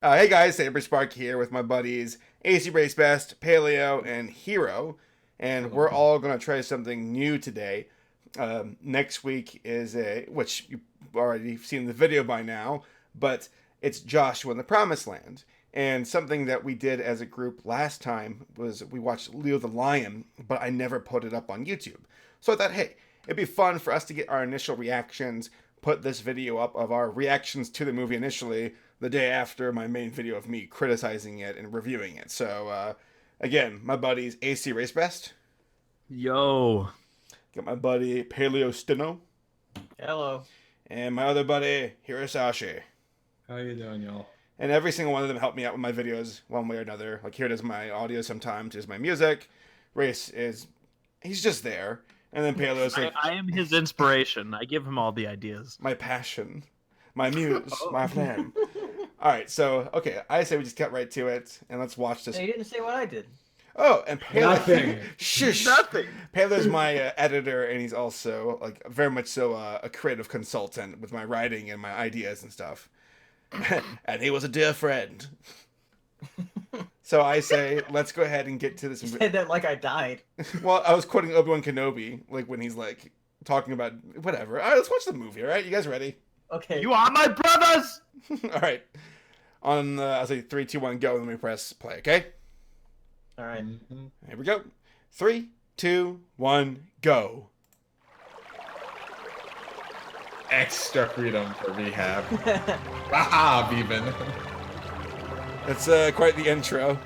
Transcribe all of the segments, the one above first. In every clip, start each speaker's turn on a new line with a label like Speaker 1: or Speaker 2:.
Speaker 1: Hey guys, Saberspark here with my buddies AC Race Best, Paleo, and Hero, and we're all gonna try something new today. Next week is which you've already seen the video by now, but it's Joshua in the Promised Land. And something that we did as a group last time was we watched Leo the Lion, but I never put it up on YouTube. So I thought, hey, it'd be fun for us to get our initial reactions, put this video up of our reactions to the movie initially the day after my main video of me criticizing it and reviewing it. So, again, my buddies AC Race Best.
Speaker 2: Yo.
Speaker 1: Got my buddy Paleo Stino.
Speaker 3: Hello.
Speaker 1: And my other buddy Hirasashi.
Speaker 4: How you doing, y'all?
Speaker 1: And every single one of them help me out with my videos one way or another. Like, here does my audio sometimes, here's my music. Race is, he's just there. And then Paleo's like,
Speaker 2: I am his inspiration. I give him all the ideas.
Speaker 1: my passion, my muse, my flame. All right, so, okay, I say we just get right to it, and let's watch this.
Speaker 3: Hey, you didn't say what I did.
Speaker 1: Oh, and Paleo.
Speaker 4: Nothing.
Speaker 1: Shush.
Speaker 2: Nothing.
Speaker 1: Paleo's my editor, and he's also, like, very much so a creative consultant with my writing and my ideas and stuff. And he was a dear friend. So I say, let's go ahead and get to this.
Speaker 3: You said that like I died.
Speaker 1: Well, I was quoting Obi-Wan Kenobi, like, when he's, like, talking about whatever. All right, let's watch the movie, all right? You guys ready?
Speaker 3: Okay.
Speaker 2: You are my brothers!
Speaker 1: All right. On, I'll say 3, 2, 1, go, and then we press play, okay?
Speaker 3: All right.
Speaker 1: Here we go. 3, 2, 1, go.
Speaker 4: Extra freedom for rehab. Rehab, even.
Speaker 1: That's quite the intro.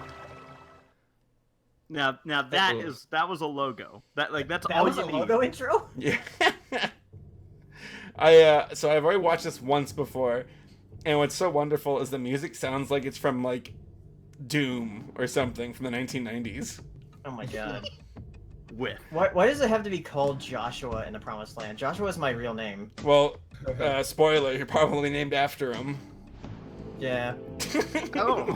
Speaker 2: Now that was a logo. That's
Speaker 3: That
Speaker 2: all
Speaker 3: was
Speaker 2: you
Speaker 3: a
Speaker 2: need.
Speaker 3: logo intro?
Speaker 1: Yeah. So I've already watched this once before, and what's so wonderful is the music sounds like it's from, like, Doom or something from the 1990s.
Speaker 3: Oh my god.
Speaker 2: With.
Speaker 3: Why does it have to be called Joshua in the Promised Land? Joshua is my real name.
Speaker 1: Well, spoiler, you're probably named after him.
Speaker 3: Yeah.
Speaker 2: Oh.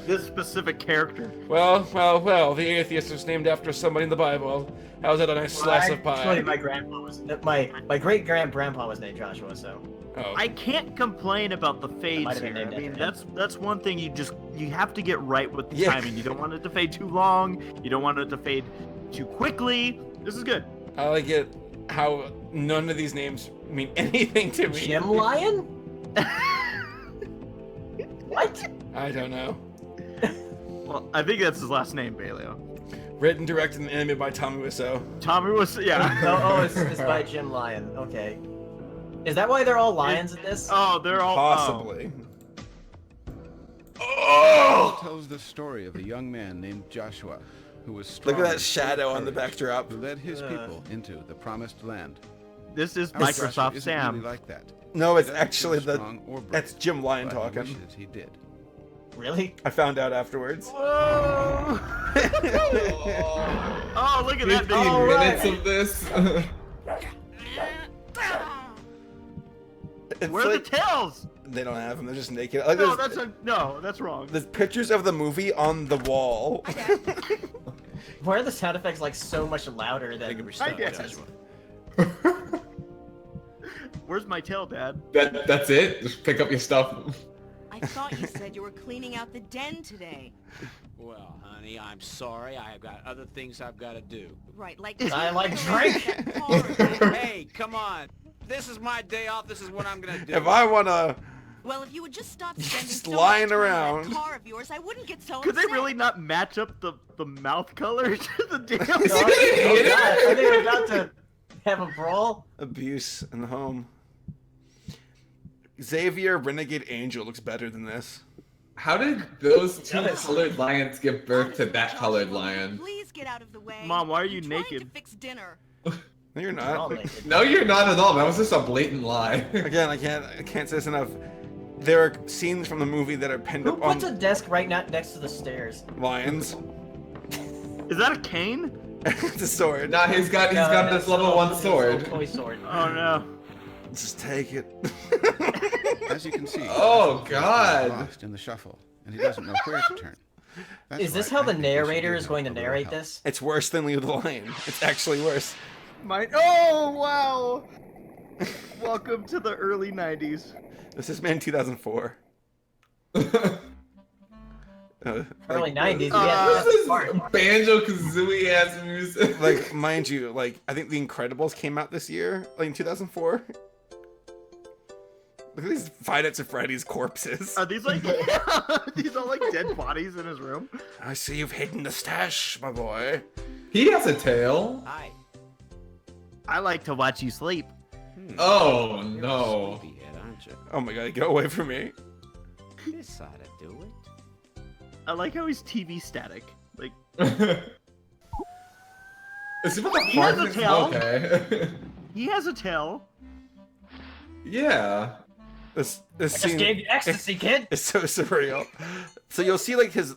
Speaker 2: This specific character.
Speaker 1: Well, the atheist was named after somebody in the Bible. How's that a nice slice of pie?
Speaker 3: Actually, my grandpa was my great grandpa was named Joshua, so.
Speaker 1: Oh.
Speaker 2: I can't complain about the fades
Speaker 3: might have been
Speaker 2: here.
Speaker 3: named
Speaker 2: I mean,
Speaker 3: after
Speaker 2: that's one thing you have to get right with the
Speaker 1: Yeah.
Speaker 2: timing. You don't want it to fade too long. You don't want it to fade too quickly. This is good.
Speaker 1: I like it how none of these names mean anything to me.
Speaker 3: Jim Lion? What?
Speaker 1: I don't know.
Speaker 2: Well, I think that's his last name, Paleo.
Speaker 1: Written, directed, and animated by Tommy Wiseau.
Speaker 2: Tommy was yeah.
Speaker 3: Oh, it's by Jim Lion. Okay. Is that why they're all lions in this?
Speaker 2: Oh, they're all
Speaker 1: Possibly.
Speaker 5: It tells the story of a young man named Joshua who was strong
Speaker 1: Look at that
Speaker 5: and full of
Speaker 1: shadow on the
Speaker 5: courage,
Speaker 1: backdrop.
Speaker 5: who led his people into the promised land.
Speaker 2: This is
Speaker 5: Our Joshua
Speaker 2: Microsoft
Speaker 5: isn't
Speaker 2: Sam.
Speaker 5: really like that.
Speaker 1: No, it's
Speaker 5: He doesn't
Speaker 1: actually
Speaker 5: feel
Speaker 1: the.
Speaker 5: strong or brave,
Speaker 1: That's Jim Lion
Speaker 5: but he
Speaker 1: talking.
Speaker 5: wishes he did.
Speaker 3: Really?
Speaker 1: I found out afterwards.
Speaker 2: Whoa! Oh, look at that
Speaker 4: 15
Speaker 2: big
Speaker 4: minutes of this.
Speaker 1: It's
Speaker 2: Where are
Speaker 1: like-
Speaker 2: the tails?
Speaker 1: They don't have them. They're just naked. Like,
Speaker 2: No,
Speaker 1: there's,
Speaker 2: that's wrong.
Speaker 1: there's pictures of the movie on the wall.
Speaker 3: Why are the sound effects like so much louder than
Speaker 2: I guess. Where's my tail, Dad?
Speaker 4: That's it? Just pick up your stuff.
Speaker 6: I thought you said you were cleaning out the den today.
Speaker 7: Well, honey, I'm sorry. I have got other things I've got to do.
Speaker 6: Right, like
Speaker 3: I like drink.
Speaker 6: that car.
Speaker 7: Hey, come on. This is my day off. This is what I'm going to do.
Speaker 1: If I wanna,
Speaker 6: Well, if you would just stop spending
Speaker 1: Just
Speaker 6: so
Speaker 1: lying
Speaker 6: much time on
Speaker 1: around.
Speaker 6: that car of yours, I wouldn't get so
Speaker 2: Could they
Speaker 6: upset.
Speaker 2: really not match up the mouth color to the damn?
Speaker 3: Oh god, are they about to have a brawl?
Speaker 1: abuse in the home. Xavier Renegade Angel looks better than this.
Speaker 4: How did those two
Speaker 3: Yes.
Speaker 4: colored lions give birth to that
Speaker 6: Joshua,
Speaker 4: colored lion?
Speaker 6: Please get out of the way.
Speaker 2: Mom, why are
Speaker 6: I'm
Speaker 2: you
Speaker 6: trying
Speaker 2: naked?
Speaker 6: to fix dinner.
Speaker 1: No, you're
Speaker 3: They're all
Speaker 1: not.
Speaker 3: naked.
Speaker 4: No, you're not at all. That was just a blatant lie.
Speaker 1: Again, I can't say this enough. There are scenes from the movie that are pinned
Speaker 3: Who
Speaker 1: up on
Speaker 3: puts a desk right next to the stairs?
Speaker 1: lions.
Speaker 2: Is that a cane?
Speaker 1: It's a sword.
Speaker 4: Nah, he's got this level 1 sword.
Speaker 3: Toy sword.
Speaker 2: Oh no.
Speaker 1: Just take it.
Speaker 5: As you can see,
Speaker 4: Oh,
Speaker 5: Joshua is
Speaker 4: God.
Speaker 5: lost in the shuffle, and he doesn't know where to turn. That's
Speaker 3: Is this
Speaker 5: why
Speaker 3: how
Speaker 5: I
Speaker 3: the
Speaker 5: think we should
Speaker 3: narrator
Speaker 5: give
Speaker 3: is
Speaker 5: him
Speaker 3: going to
Speaker 5: a little
Speaker 3: narrate
Speaker 5: help.
Speaker 3: this?
Speaker 1: It's worse than Leo the Lion. It's actually worse.
Speaker 2: Oh wow. Welcome to the early '90s.
Speaker 1: This is made in 2004.
Speaker 3: Early
Speaker 1: like,
Speaker 3: 90s.
Speaker 4: What's this
Speaker 3: Saberspark.
Speaker 4: banjo-kazooie ass music?
Speaker 1: like, mind you, like, I think The Incredibles came out this year, like in 2004. Look at these Five Nights at Freddy's corpses.
Speaker 2: Are these like these are like dead bodies in his room?
Speaker 1: I see you've hidden the stash, my boy.
Speaker 4: He has a tail.
Speaker 7: Hi.
Speaker 2: I like to watch you sleep.
Speaker 4: Oh
Speaker 7: You're a
Speaker 4: no.
Speaker 7: sleepyhead, aren't you?
Speaker 1: Oh my god, get away from me.
Speaker 7: This ought to do it.
Speaker 2: I like how he's TV static. Like
Speaker 4: Is he about to
Speaker 2: He has
Speaker 4: fart?
Speaker 2: a tail.
Speaker 4: Okay.
Speaker 2: he has a tail.
Speaker 4: Yeah.
Speaker 1: This
Speaker 3: Just
Speaker 1: scene
Speaker 3: gave you ecstasy, kid.
Speaker 1: is so surreal. So you'll see like his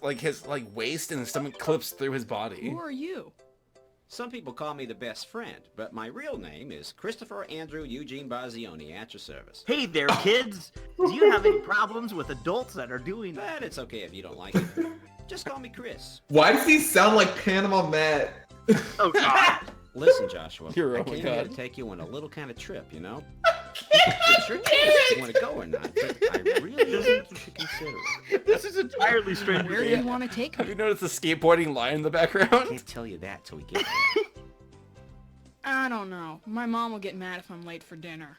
Speaker 1: waist and his stomach clips through his body.
Speaker 6: Who are you?
Speaker 7: Some people call me the best friend, but my real name is Christopher Andrew Eugene Bazioni at your service.
Speaker 2: Hey there, kids. Do you have any problems with adults that are doing that?
Speaker 7: But it's okay if you don't like it. Just call me Chris.
Speaker 4: Why does he sound like Panama Matt?
Speaker 2: Oh God.
Speaker 7: Listen, Joshua,
Speaker 1: You're-
Speaker 7: I
Speaker 1: oh my
Speaker 7: came here to
Speaker 1: God.
Speaker 7: take you on a little kind of trip, you know? It's your choice if you want to go or not, but I really think you should consider it.
Speaker 2: This is entirely strange.
Speaker 6: Where do you want to take
Speaker 1: Have
Speaker 6: me?
Speaker 1: you noticed the skateboarding lion in the
Speaker 7: I
Speaker 1: background?
Speaker 7: can't tell you that till we get there.
Speaker 6: I don't know. My mom will get mad if I'm late for dinner.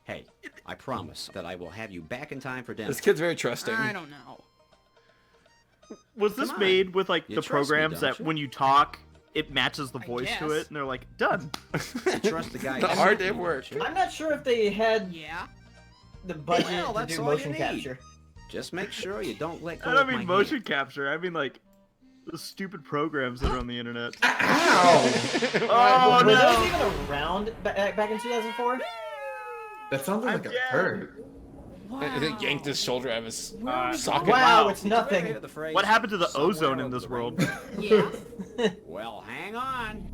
Speaker 7: Hey, I promise that I will have you back in time for dinner.
Speaker 1: This kid's very trusting.
Speaker 6: I don't know.
Speaker 2: Was this
Speaker 7: Come on.
Speaker 2: made with like
Speaker 7: You
Speaker 2: the
Speaker 7: trust me,
Speaker 2: programs
Speaker 7: don't
Speaker 2: that
Speaker 7: you?
Speaker 2: when you talk, it matches the
Speaker 6: I
Speaker 2: voice to
Speaker 6: guess.
Speaker 2: it, and they're like, done.
Speaker 7: Trust the guy.
Speaker 1: The
Speaker 7: who
Speaker 1: hard
Speaker 7: sent
Speaker 1: day
Speaker 7: me,
Speaker 1: of work.
Speaker 7: don't you?
Speaker 3: I'm not sure if they had
Speaker 6: Yeah.
Speaker 3: the budget
Speaker 7: Well,
Speaker 3: to
Speaker 7: that's
Speaker 3: do
Speaker 7: all you
Speaker 3: motion
Speaker 7: need.
Speaker 3: capture.
Speaker 7: Just make sure you don't let go
Speaker 2: I don't
Speaker 7: of my
Speaker 2: mean motion
Speaker 7: hand.
Speaker 2: capture. I mean like the stupid programs that are on the internet.
Speaker 4: Ow!
Speaker 2: Oh
Speaker 3: Were those
Speaker 2: no!
Speaker 3: even around back in 2004?
Speaker 4: That sounds like
Speaker 2: I'm
Speaker 4: it hurt.
Speaker 6: Wow.
Speaker 1: It yanked his shoulder out of his
Speaker 6: Where are we
Speaker 1: socket.
Speaker 6: going?
Speaker 3: Wow,
Speaker 2: Wow.
Speaker 3: it's
Speaker 7: Did you ever
Speaker 3: nothing.
Speaker 7: hear the phrase,
Speaker 2: What happened to the
Speaker 7: "Somewhere
Speaker 2: ozone in
Speaker 7: over
Speaker 2: this
Speaker 7: the
Speaker 2: world?
Speaker 7: rainbow"?
Speaker 6: Yeah.
Speaker 7: Well, hang on.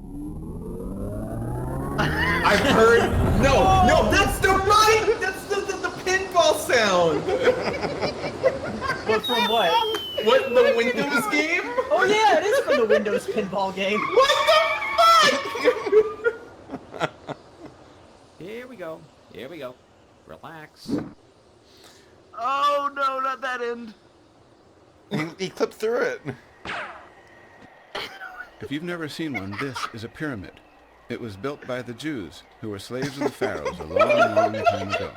Speaker 4: I've heard. No, that's the right. That's the pinball sound.
Speaker 3: But from what?
Speaker 4: What, the Windows game?
Speaker 3: Oh yeah, it is from the Windows pinball game.
Speaker 7: Here we go. Here we go. Relax.
Speaker 2: Oh no, not that end.
Speaker 1: He clipped through it.
Speaker 5: If you've never seen one, this is a pyramid. It was built by the Jews, who were slaves of the pharaohs a long, long time ago.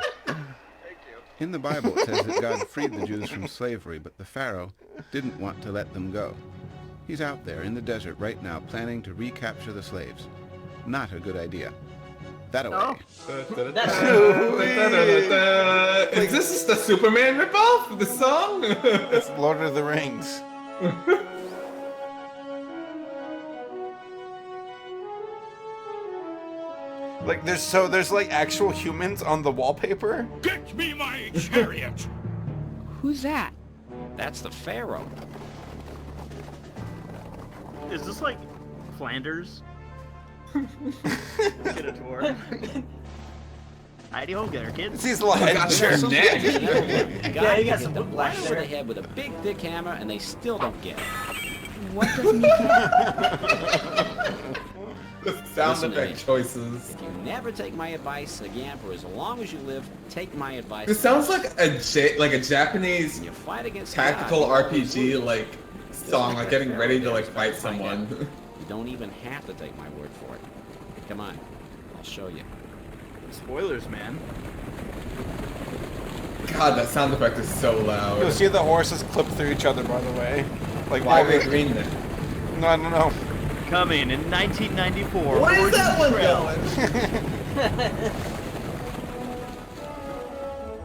Speaker 5: In the Bible, it says that God freed the Jews from slavery, but the Pharaoh didn't want to let them go. He's out there in the desert right now planning to recapture the slaves. Not a good idea. That away.
Speaker 4: Is this the Superman ripoff of the song?
Speaker 1: It's Lord of the Rings. Like there's like actual humans on the wallpaper.
Speaker 7: Get me my chariot!
Speaker 6: Who's that?
Speaker 7: That's the Pharaoh.
Speaker 2: Is this like Flanders? Get a tour. Heidi ho, get her kids.
Speaker 1: He's like
Speaker 4: God,
Speaker 1: sure.
Speaker 4: your neck.
Speaker 3: Yeah, you got some
Speaker 7: them
Speaker 3: whiplash
Speaker 7: right over
Speaker 3: there.
Speaker 7: the head with a big, thick hammer, and they still don't get it.
Speaker 6: What doesn't he have?
Speaker 4: The sound
Speaker 7: Listen to
Speaker 4: effect
Speaker 7: me.
Speaker 4: choices.
Speaker 7: If you never take my advice again for as long as you live, take my advice.
Speaker 4: This sounds like a Japanese
Speaker 7: When you fight against
Speaker 4: tactical
Speaker 7: God,
Speaker 4: RPG like song, like getting ready to like fight someone.
Speaker 7: you don't even have to take my word for it. Come on, I'll show you.
Speaker 2: Spoilers, man.
Speaker 4: God, that sound effect is so
Speaker 1: You'll
Speaker 4: loud.
Speaker 1: see the horses clip through each other, by the way. Like
Speaker 4: Why
Speaker 1: all
Speaker 4: are they
Speaker 1: the-
Speaker 4: green then?
Speaker 1: No, I don't know.
Speaker 2: Coming in 1994.
Speaker 4: What is
Speaker 2: Origins
Speaker 4: that one
Speaker 2: Trail.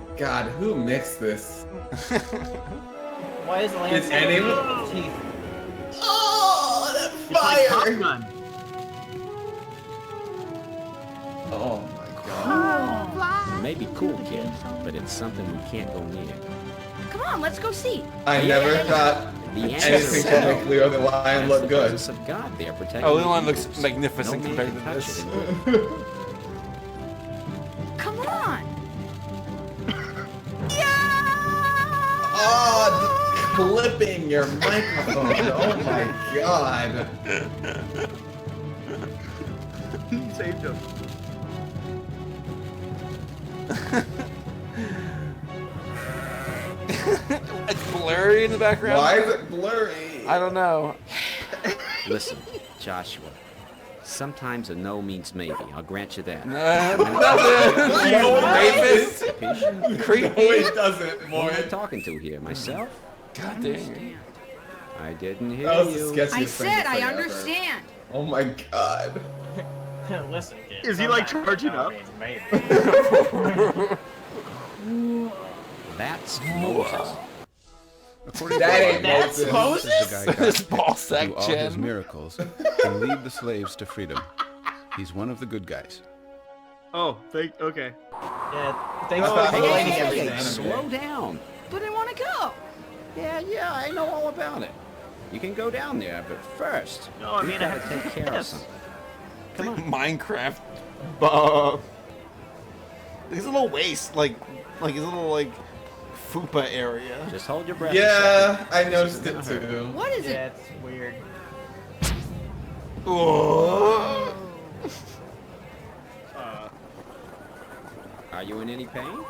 Speaker 4: going? God, who mixed this?
Speaker 3: Why is the
Speaker 4: Is
Speaker 3: landscape
Speaker 4: any-
Speaker 3: with teeth?
Speaker 4: Oh, that
Speaker 2: It's like Top
Speaker 4: fire!
Speaker 2: Gun.
Speaker 4: Oh my god.
Speaker 7: It may be cool, kid, but it's something we can't go near.
Speaker 6: Come on, let's go see.
Speaker 4: I never thought
Speaker 7: The
Speaker 4: anything
Speaker 7: answer
Speaker 4: could make Leo the Lion look
Speaker 7: the
Speaker 4: good.
Speaker 7: presence of God there protecting
Speaker 1: Oh,
Speaker 7: the
Speaker 1: Leon looks
Speaker 7: Jews.
Speaker 1: magnificent
Speaker 7: No man
Speaker 1: compared
Speaker 7: can
Speaker 1: to
Speaker 7: touch
Speaker 1: this.
Speaker 7: it.
Speaker 6: Come on.
Speaker 4: Oh, clipping your microphone. Oh my god.
Speaker 2: He saved him.
Speaker 1: blurry in the background?
Speaker 4: Why is it blurry?
Speaker 1: I don't know.
Speaker 7: Listen, Joshua. Sometimes a no means maybe. I'll grant you that.
Speaker 1: Rapist.
Speaker 7: Patient?
Speaker 4: No, it doesn't,
Speaker 7: Who am I
Speaker 4: boy.
Speaker 7: talking to here? Myself?
Speaker 1: God dang.
Speaker 7: I didn't hear
Speaker 4: That was the
Speaker 7: you.
Speaker 4: sketchiest
Speaker 6: I
Speaker 4: thing
Speaker 6: said
Speaker 4: to
Speaker 6: I
Speaker 4: say ever.
Speaker 6: understand.
Speaker 4: Oh my god.
Speaker 3: Listen, kid.
Speaker 2: Is he, like,
Speaker 3: sometimes
Speaker 2: charging
Speaker 3: no
Speaker 2: up?
Speaker 3: means maybe.
Speaker 7: That's Moses.
Speaker 5: According
Speaker 4: That
Speaker 5: to
Speaker 4: ain't
Speaker 5: the Bible,
Speaker 4: Moses.
Speaker 5: Moses is the guy
Speaker 1: This
Speaker 5: God
Speaker 1: ball sack
Speaker 5: through all his
Speaker 1: chin.
Speaker 5: miracles can lead the slaves to freedom. He's one of the good guys.
Speaker 2: Oh, okay.
Speaker 3: Yeah, thanks
Speaker 4: Oh,
Speaker 3: for
Speaker 4: hey,
Speaker 3: explaining
Speaker 4: hey, hey,
Speaker 3: everything.
Speaker 4: hey.
Speaker 7: Slow down.
Speaker 6: But I want to go.
Speaker 7: Yeah, I know all about it. You can go down there, but first,
Speaker 2: No, I
Speaker 7: we
Speaker 2: mean,
Speaker 7: gotta take care of
Speaker 2: yes.
Speaker 7: something.
Speaker 1: Come on. Minecraft. His little waist, like his little fupa area.
Speaker 7: Just hold your breath.
Speaker 4: Yeah, I
Speaker 7: This
Speaker 4: noticed
Speaker 7: isn't
Speaker 4: it
Speaker 7: gonna hurt.
Speaker 4: too.
Speaker 6: What is
Speaker 3: Yeah,
Speaker 6: it?
Speaker 3: it's weird.
Speaker 1: Oh.
Speaker 7: Are you in any pain?
Speaker 6: No.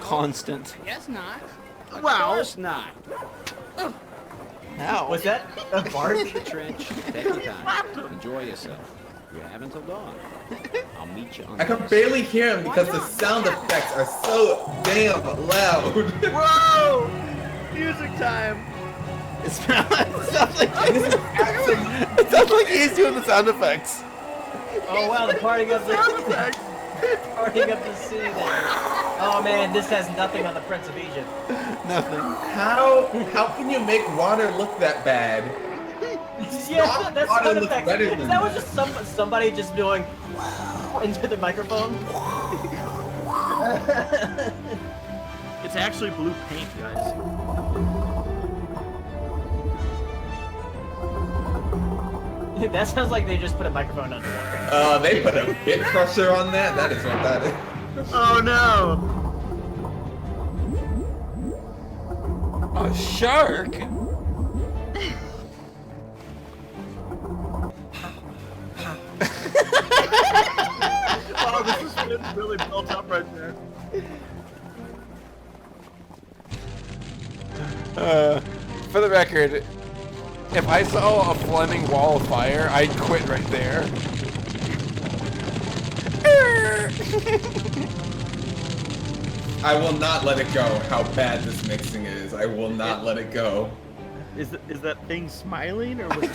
Speaker 1: Constant.
Speaker 6: I guess not.
Speaker 7: Of course not.
Speaker 1: How?
Speaker 3: Was that a bark?
Speaker 7: The trench. Take your time. Enjoy yourself. You have until dawn. I'll meet you on
Speaker 4: I
Speaker 7: the
Speaker 4: can barely hear him because the sound effects are so damn loud.
Speaker 2: Whoa! Music time.
Speaker 1: It sounds like he's doing the sound effects.
Speaker 3: Oh wow, the party got the party got the city there. Oh man, this has nothing on the Prince of Egypt.
Speaker 1: Nothing.
Speaker 4: How can you make water look that bad?
Speaker 3: Yeah, that's
Speaker 4: water
Speaker 3: sound
Speaker 4: looks
Speaker 3: effects.
Speaker 4: better than
Speaker 3: That was
Speaker 4: that.
Speaker 3: just somebody just doing into the microphone.
Speaker 2: It's actually blue paint, guys.
Speaker 3: That sounds like they just put a microphone underwater.
Speaker 4: They put a bit crusher on that. That is what that is.
Speaker 2: Oh no!
Speaker 1: A shark?
Speaker 2: Oh, this is really built up right there.
Speaker 1: For the record, if I saw a flaming wall of fire, I'd quit right there.
Speaker 4: I will not let it go. How bad this mixing is. I will not let it go.
Speaker 2: Is that thing smiling or was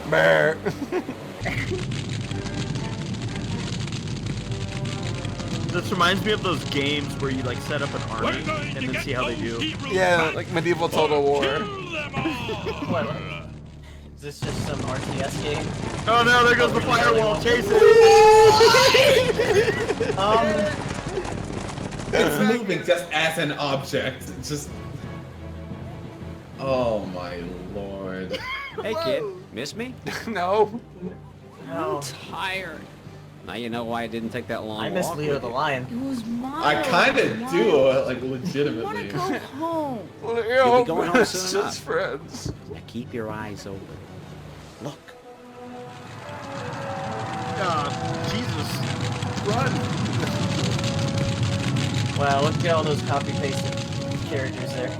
Speaker 1: Brr.
Speaker 2: This reminds me of those games where you like set up an army and then see how they do.
Speaker 1: Yeah, like medieval Total War.
Speaker 3: What? Is this just some RTS game?
Speaker 2: Oh no, there goes the firewall, chase it!
Speaker 4: It's moving just as an object. It's just. Oh my lord.
Speaker 7: Hey kid, miss me?
Speaker 1: No.
Speaker 3: No.
Speaker 6: Tired.
Speaker 7: Now you know why it didn't take that long.
Speaker 3: I miss
Speaker 7: walk
Speaker 3: Leo
Speaker 7: with
Speaker 3: the
Speaker 7: you.
Speaker 3: lion.
Speaker 6: It was mine.
Speaker 4: I kind of do, like
Speaker 6: I want
Speaker 4: legitimately.
Speaker 6: to go home.
Speaker 1: You'll
Speaker 7: be going home soon
Speaker 1: just
Speaker 7: enough.
Speaker 1: friends.
Speaker 7: Now keep your eyes open. Look.
Speaker 2: Jesus. Run!
Speaker 3: Wow, look at all those copy-pasted characters there.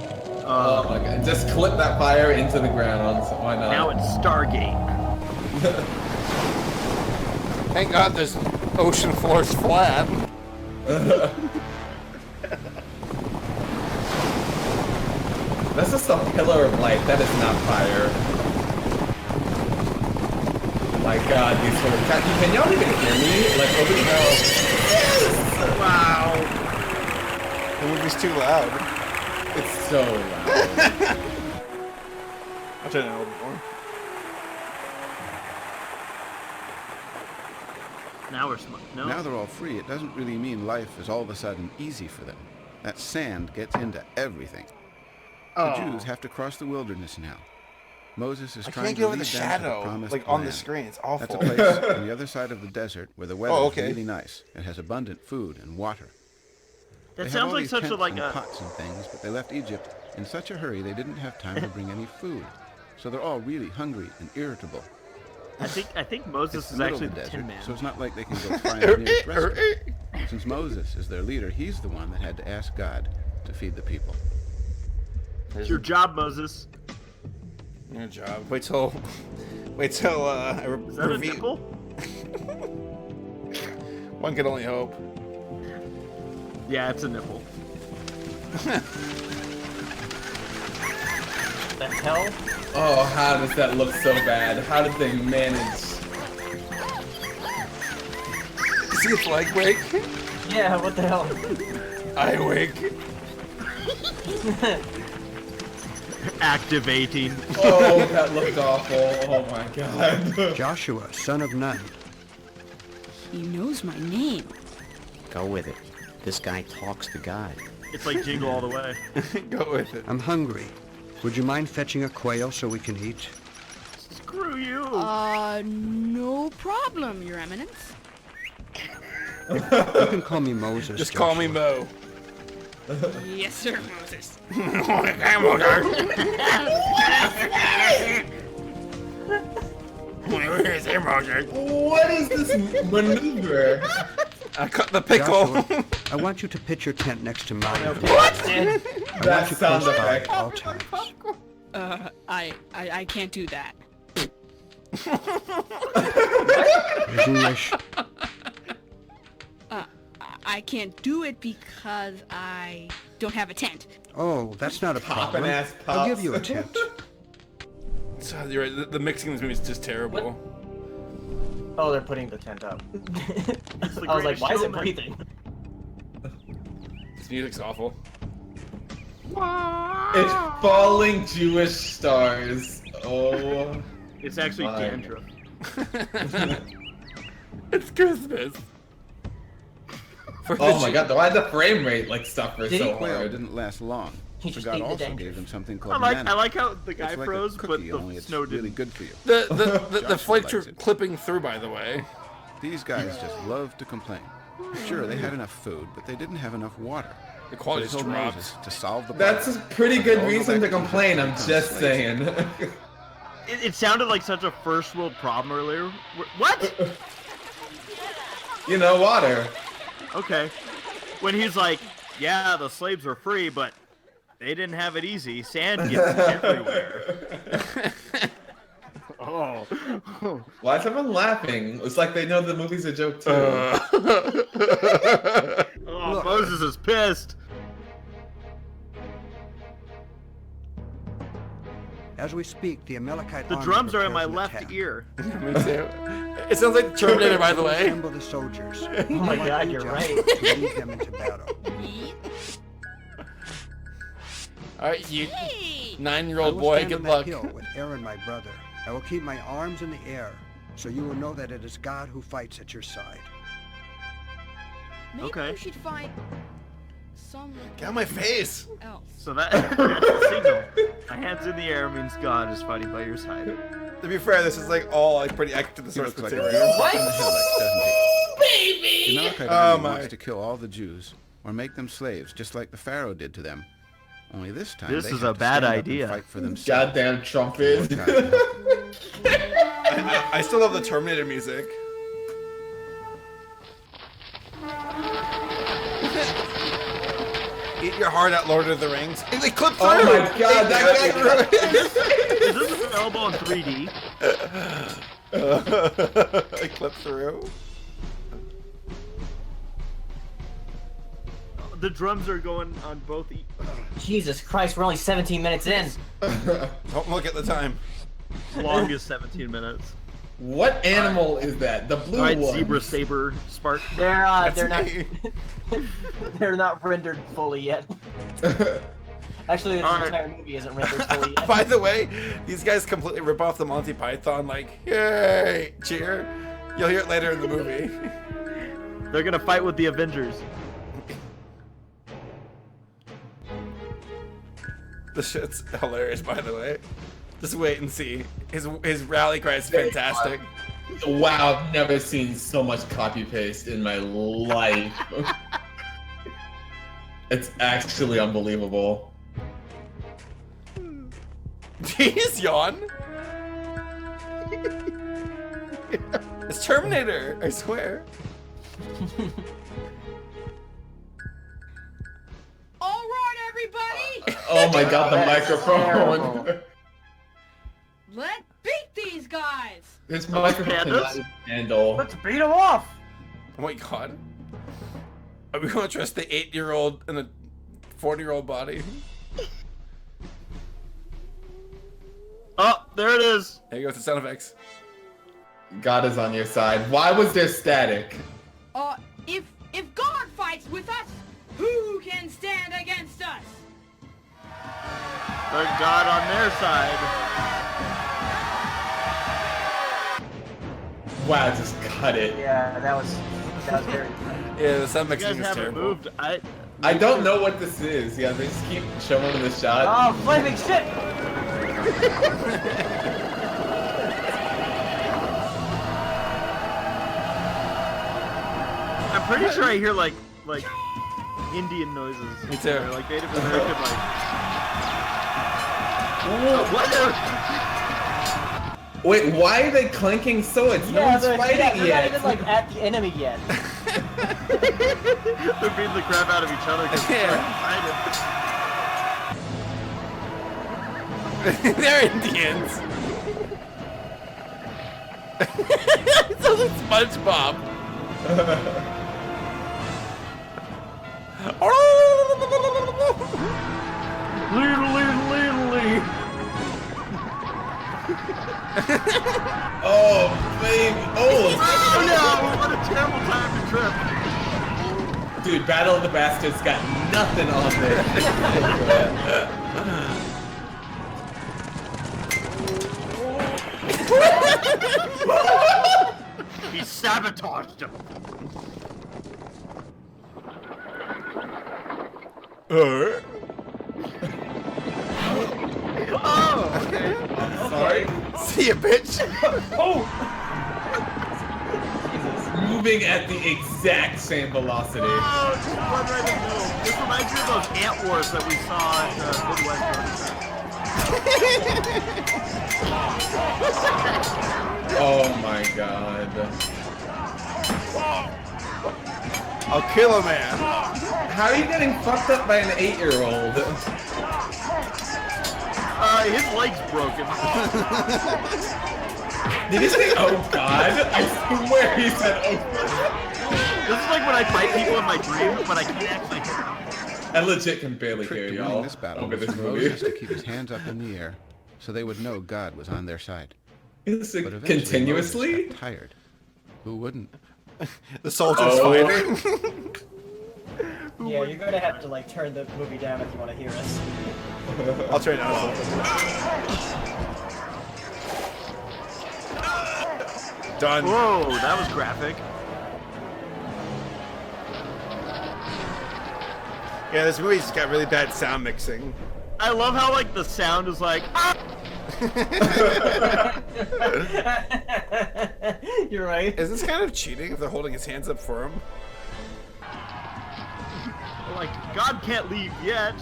Speaker 4: Oh my god. Just clip that fire into the ground. So why not?
Speaker 2: Now it's Stargate.
Speaker 1: Thank God this ocean floor's flat.
Speaker 4: That's just a pillar of light. That is not fire. My god, these sort of can y'all even hear me? Like over the
Speaker 2: Wow.
Speaker 1: The movie's too loud.
Speaker 4: It's so loud.
Speaker 1: I'll turn it a little bit more.
Speaker 2: Now we're smart. No.
Speaker 5: Now they're all free, it doesn't really mean life is all of a sudden easy for them. That sand gets into everything. The Jews have to cross the wilderness now. Moses is
Speaker 1: I
Speaker 5: trying
Speaker 1: can't
Speaker 5: to
Speaker 1: get over
Speaker 5: lead
Speaker 1: the
Speaker 5: them to the
Speaker 1: shadow,
Speaker 5: promised
Speaker 1: like on the
Speaker 5: land.
Speaker 1: screen. It's
Speaker 5: That's
Speaker 1: awful.
Speaker 5: a place on the other side of the desert where the weather is really nice. It has abundant food and water.
Speaker 2: That
Speaker 5: They have
Speaker 2: sounds
Speaker 5: all
Speaker 2: like
Speaker 5: these
Speaker 2: such a
Speaker 5: tents
Speaker 2: like
Speaker 5: and
Speaker 2: a.
Speaker 5: pots and things, but they left Egypt in such a hurry they didn't have time to bring any food. So they're all really hungry and irritable.
Speaker 2: I think Moses
Speaker 5: It's
Speaker 2: is
Speaker 5: the middle
Speaker 2: actually
Speaker 5: of
Speaker 2: the
Speaker 5: the
Speaker 2: Tin
Speaker 5: desert,
Speaker 2: Man.
Speaker 5: so it's not like they can go find the nearest restaurant. Since Moses is their leader, he's the one that had to ask God to feed the people.
Speaker 2: It's your job, Moses.
Speaker 1: Your job. Wait till I
Speaker 2: Is that a
Speaker 1: review.
Speaker 2: nipple?
Speaker 1: One can only hope.
Speaker 2: Yeah, it's a nipple.
Speaker 3: The hell?
Speaker 4: Oh, how does that look so bad? How did they manage?
Speaker 1: See its leg break?
Speaker 3: Yeah, what the hell?
Speaker 1: I wake.
Speaker 2: Activating.
Speaker 4: Oh, that looked awful. Oh my god.
Speaker 8: Joshua, son of Nun.
Speaker 6: He knows my name.
Speaker 7: Go with it. This guy talks to God.
Speaker 2: It's like Jingle All the Way.
Speaker 1: Go with it.
Speaker 8: I'm hungry. Would you mind fetching a quail so we can eat?
Speaker 2: Screw you.
Speaker 6: No problem, Your Eminence.
Speaker 8: You can call me Moses.
Speaker 1: Just call me
Speaker 8: Joshua.
Speaker 1: Mo.
Speaker 6: Yes, sir, Moses.
Speaker 4: What is this maneuver?
Speaker 1: I cut the pickle.
Speaker 8: Joshua, I want you to pitch your tent next to mine.
Speaker 3: What?
Speaker 8: I
Speaker 4: That
Speaker 8: want you
Speaker 4: sound
Speaker 8: close by
Speaker 4: effect.
Speaker 8: at all times.
Speaker 6: I can't do that.
Speaker 8: As you wish.
Speaker 6: I can't do it because I don't have a tent.
Speaker 8: Oh, that's not a problem.
Speaker 4: Poppin' ass
Speaker 8: I'll give
Speaker 4: pops.
Speaker 8: you a tent.
Speaker 1: So, you're right. The mixing in this movie is just terrible.
Speaker 3: Oh, they're putting the tent up.
Speaker 2: It's the
Speaker 3: I was like,
Speaker 2: greatest
Speaker 3: why is it
Speaker 2: showman.
Speaker 3: breathing?
Speaker 1: This music's awful.
Speaker 4: It's falling Jewish stars. Oh.
Speaker 2: It's actually
Speaker 4: My.
Speaker 2: dandruff.
Speaker 1: It's Christmas.
Speaker 4: Oh my god, why did the frame rate like suffer
Speaker 3: Did
Speaker 4: so
Speaker 3: he?
Speaker 5: Quail
Speaker 4: hard?
Speaker 5: didn't last long.
Speaker 3: He
Speaker 5: So
Speaker 3: just
Speaker 5: God
Speaker 3: ate the
Speaker 5: also
Speaker 3: dandruff.
Speaker 5: gave them something
Speaker 2: I
Speaker 5: called
Speaker 2: like
Speaker 5: manna.
Speaker 2: how the guy
Speaker 5: It's like
Speaker 2: froze,
Speaker 5: a
Speaker 2: but
Speaker 5: cookie,
Speaker 2: the
Speaker 5: only it's
Speaker 2: snow
Speaker 5: really
Speaker 2: didn't.
Speaker 5: good for you.
Speaker 1: The
Speaker 5: Joshua
Speaker 1: flakes are
Speaker 5: likes it.
Speaker 1: clipping through, by the way.
Speaker 5: These guys just love to complain. Sure, they had enough food, but they didn't have enough water.
Speaker 1: The
Speaker 5: So
Speaker 1: quality
Speaker 5: they
Speaker 1: just
Speaker 5: told
Speaker 1: dropped.
Speaker 5: Moses to solve the
Speaker 4: That's
Speaker 5: problem.
Speaker 4: a pretty good
Speaker 5: All go
Speaker 4: reason to
Speaker 5: back to
Speaker 4: complain, I'm
Speaker 5: Egypt
Speaker 4: just
Speaker 5: and become
Speaker 4: saying.
Speaker 2: It sounded like such a first world problem earlier. What?
Speaker 4: You know, water.
Speaker 2: Okay. When he's like, yeah, the slaves were free, but they didn't have it easy. Sand gets everywhere. Oh.
Speaker 4: Why is everyone laughing? It's like they know the movie's a joke too.
Speaker 2: Oh, Moses is pissed.
Speaker 8: As we speak, the Amalekite
Speaker 2: The
Speaker 8: army
Speaker 2: drums are in
Speaker 8: prepares
Speaker 2: my
Speaker 8: an
Speaker 2: left
Speaker 8: attack.
Speaker 2: ear.
Speaker 1: Me too. It sounds like Terminator, by the way.
Speaker 8: Assemble the soldiers.
Speaker 3: Oh my god, you're right.
Speaker 8: To lead them into battle.
Speaker 1: Alright, you
Speaker 6: Hey!
Speaker 1: 9-year-old
Speaker 8: I will
Speaker 1: boy,
Speaker 8: stand
Speaker 1: good
Speaker 8: on
Speaker 1: luck.
Speaker 8: that hill with Aaron, my brother. I will keep my arms in the air, so you will know that it is God who fights at your side.
Speaker 6: Maybe
Speaker 2: Okay.
Speaker 6: we should find someone
Speaker 1: Get out of my face!
Speaker 6: else.
Speaker 2: So that's the signal. My hands in the air means God is fighting by your side.
Speaker 1: To be fair, this is like all like pretty extra to the
Speaker 5: He
Speaker 1: source
Speaker 5: looks like a
Speaker 1: material.
Speaker 5: real fucking Hittite, doesn't he? The Amalekite
Speaker 1: Oh
Speaker 5: army
Speaker 1: my.
Speaker 5: wants to kill all the Jews or make them slaves, just like the Pharaoh did to them. Only this time
Speaker 2: This
Speaker 5: they
Speaker 2: is
Speaker 5: have
Speaker 2: a
Speaker 5: to
Speaker 2: bad
Speaker 5: stand up and
Speaker 2: idea.
Speaker 5: fight for themselves.
Speaker 4: Goddamn trumpet.
Speaker 5: God can help.
Speaker 1: I still love the Terminator music. Eat your heart out, Lord of the Rings. It clipped through!
Speaker 4: Oh my god, that guy
Speaker 2: Is this available in 3D?
Speaker 1: It clipped through.
Speaker 2: The drums are going on both.
Speaker 3: Jesus Christ, we're only 17 minutes in.
Speaker 1: Don't look at the time.
Speaker 2: Longest 17 minutes.
Speaker 4: What animal is that? The blue
Speaker 2: Alright,
Speaker 4: one.
Speaker 2: zebra, saber, spark.
Speaker 3: They're
Speaker 1: That's
Speaker 3: not
Speaker 1: me.
Speaker 3: they're not rendered fully yet. Actually, this
Speaker 2: Alright.
Speaker 3: entire movie isn't rendered fully yet.
Speaker 1: By the way, these guys completely rip off the Monty Python, like, yay, cheer. You'll hear it later in the movie.
Speaker 2: They're gonna fight with the Avengers.
Speaker 1: The shit's hilarious, by the way. Just wait and see. His rally cry is fantastic.
Speaker 4: Wow, I've never seen so much copy paste in my life. It's actually unbelievable.
Speaker 1: Jeez, yawn. It's Terminator, I swear.
Speaker 6: All right, everybody.
Speaker 4: Oh my god, the
Speaker 3: That's
Speaker 4: microphone.
Speaker 3: terrible.
Speaker 6: Let's beat these guys!
Speaker 4: This microphone cannot even handle.
Speaker 3: Let's beat him off!
Speaker 1: Oh my god. Are we gonna trust the 8-year-old in a 40-year-old body?
Speaker 2: Oh, there it is.
Speaker 1: There you go with the sound effects.
Speaker 4: God is on your side. Why was there static?
Speaker 6: If God fights with us, who can stand against us?
Speaker 2: The God on their side.
Speaker 4: Wow, just cut it.
Speaker 3: Yeah, that was very
Speaker 1: Yeah, the sound
Speaker 2: You guys
Speaker 1: mixing is
Speaker 2: haven't
Speaker 1: terrible.
Speaker 2: moved.
Speaker 4: I don't know what this is. Yeah, they just keep showing the shot.
Speaker 3: Oh, flaming shit!
Speaker 2: I'm pretty sure I hear like Indian noises.
Speaker 1: Me too.
Speaker 2: Or, like Native American what?
Speaker 4: Wait, why are they clanking swords? No
Speaker 3: Yeah,
Speaker 4: one's
Speaker 3: they're
Speaker 4: fighting
Speaker 3: not
Speaker 4: yet.
Speaker 3: even like at the enemy yet.
Speaker 2: They're beating the crap out of each other because they're excited.
Speaker 1: They're Indians. It sounds like SpongeBob.
Speaker 4: Oh, baby. Oh,
Speaker 2: Oh no! What a terrible time to trip.
Speaker 4: dude, Battle of the Bastards got nothing on there.
Speaker 2: He sabotaged him. Oh, okay.
Speaker 4: Sorry.
Speaker 1: See ya, bitch.
Speaker 4: Moving at the exact same velocity.
Speaker 2: Oh, just one right in the middle. This reminds me of those ant wars that we saw in Midwest.
Speaker 4: Oh my god.
Speaker 1: I'll kill a man.
Speaker 4: How are you getting fucked up by an 8-year-old?
Speaker 2: His leg's broken.
Speaker 4: Did he say, oh god? I swear he said, oh god.
Speaker 2: This is like when I fight people in my dreams, but I can't actually hear them.
Speaker 4: I legit can barely
Speaker 5: Trick
Speaker 4: hear
Speaker 5: to
Speaker 4: y'all
Speaker 5: winning this battle
Speaker 4: over
Speaker 5: was
Speaker 4: this
Speaker 5: for
Speaker 4: movie.
Speaker 5: Moses to keep his hands up in the air, so they would know God was on their side.
Speaker 4: Is
Speaker 5: But
Speaker 4: it
Speaker 5: eventually
Speaker 4: continuously?
Speaker 5: Moses got tired. Who wouldn't?
Speaker 1: The soldiers
Speaker 4: Oh.
Speaker 1: fighting.
Speaker 3: Yeah, you're gonna have to like turn the movie down if you want to hear us.
Speaker 1: I'll try now. Done.
Speaker 2: Whoa, that was graphic.
Speaker 1: Yeah, this movie's got really bad sound mixing.
Speaker 2: I love how like the sound is like. Ah!
Speaker 3: You're right.
Speaker 1: Is this kind of cheating if they're holding his hands up for him?
Speaker 2: Like God can't leave yet.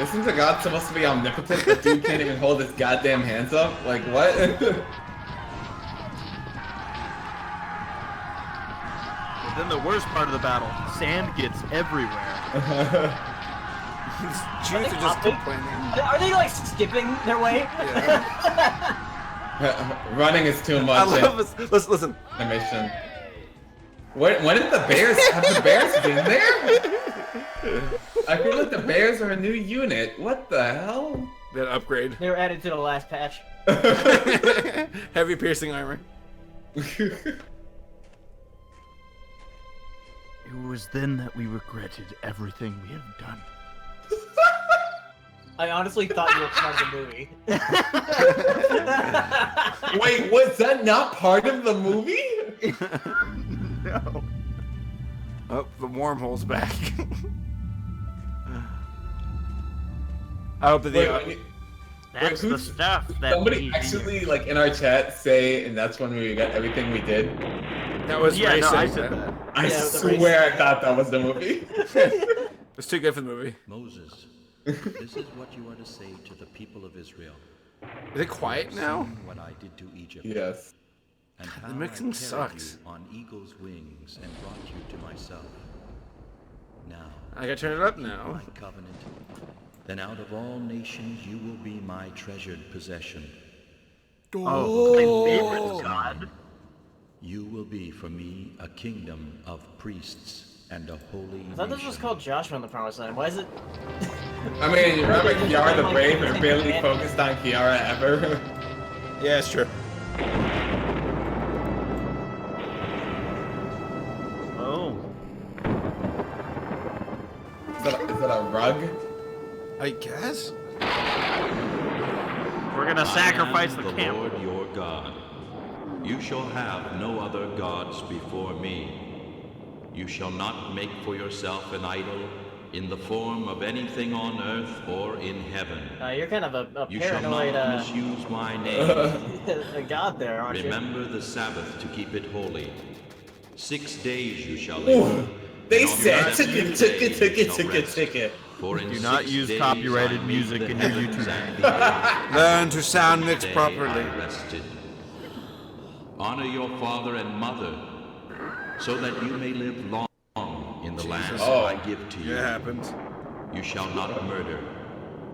Speaker 4: Isn't the god supposed to be omnipotent? The dude can't even hold his goddamn hands up? Like, what?
Speaker 2: But then the worst part of the battle, sand gets everywhere.
Speaker 1: These Jews are just complaining.
Speaker 3: Are they like skipping their way?
Speaker 4: Running is too much.
Speaker 1: I love this. Listen.
Speaker 4: Animation. When did the bears have the bears been there? I feel like the bears are a new unit. What the hell?
Speaker 1: That upgrade.
Speaker 3: They were added to the last patch.
Speaker 1: Heavy piercing armor.
Speaker 2: It was then that we regretted everything we have done.
Speaker 3: I honestly thought you were part of the movie.
Speaker 4: Wait, was that not part of the movie?
Speaker 2: No.
Speaker 1: Oh, the wormhole's back. I hope that they.
Speaker 2: That's the
Speaker 4: who's-
Speaker 2: stuff that
Speaker 4: Somebody
Speaker 2: we
Speaker 4: actually, like, in our chat say, and that's when we got everything we did.
Speaker 1: That was
Speaker 2: Yeah, no, I
Speaker 1: racing.
Speaker 2: said that.
Speaker 4: I
Speaker 3: Yeah, the
Speaker 4: swear I thought that was the movie.
Speaker 1: It's too good for the movie.
Speaker 9: Moses, this is what you are to say to the people of Israel.
Speaker 1: Is it quiet now?
Speaker 9: Seen what I did to Egypt.
Speaker 4: Yes.
Speaker 9: And how
Speaker 1: mixing
Speaker 9: I carried
Speaker 1: sucks.
Speaker 9: you on eagle's wings and brought you to myself. Now,
Speaker 1: I gotta turn it up now.
Speaker 9: my covenant, then out of all nations you will be my treasured possession.
Speaker 2: Oh, my favorite god.
Speaker 9: You will be for me a kingdom of priests and a holy
Speaker 3: I thought this was
Speaker 9: nation.
Speaker 3: called Joshua in the Promised Land. Why is it?
Speaker 4: I mean, you remember Kiara the Brave? We're barely focused on Kiara ever.
Speaker 1: Yeah, it's true.
Speaker 2: Oh.
Speaker 4: Is that a rug?
Speaker 1: I guess.
Speaker 2: We're gonna sacrifice
Speaker 9: I
Speaker 2: the
Speaker 9: am
Speaker 2: camp.
Speaker 9: Lord your God. You shall have no other gods before me. You shall not make for yourself an idol in the form of anything on earth or in heaven.
Speaker 3: You're kind of a
Speaker 9: You shall
Speaker 3: paranoid
Speaker 9: not misuse my name.
Speaker 3: a god there, aren't you?
Speaker 9: Remember the Sabbath to keep it holy. 6 days you shall labor.
Speaker 4: They
Speaker 9: and on the
Speaker 4: said
Speaker 9: seventh day you shall rest.
Speaker 4: ticket.
Speaker 9: For in
Speaker 2: Do not
Speaker 9: 6
Speaker 2: use
Speaker 9: days
Speaker 2: copyrighted
Speaker 9: I made
Speaker 2: music
Speaker 9: the
Speaker 2: in your
Speaker 9: heavens
Speaker 2: YouTube.
Speaker 9: and the earth.
Speaker 1: Learn to sound mix
Speaker 9: Day
Speaker 1: properly.
Speaker 9: I rested. Honor your father and mother, so that you may live long in the land I give to you.
Speaker 1: It happens.
Speaker 9: You shall not murder.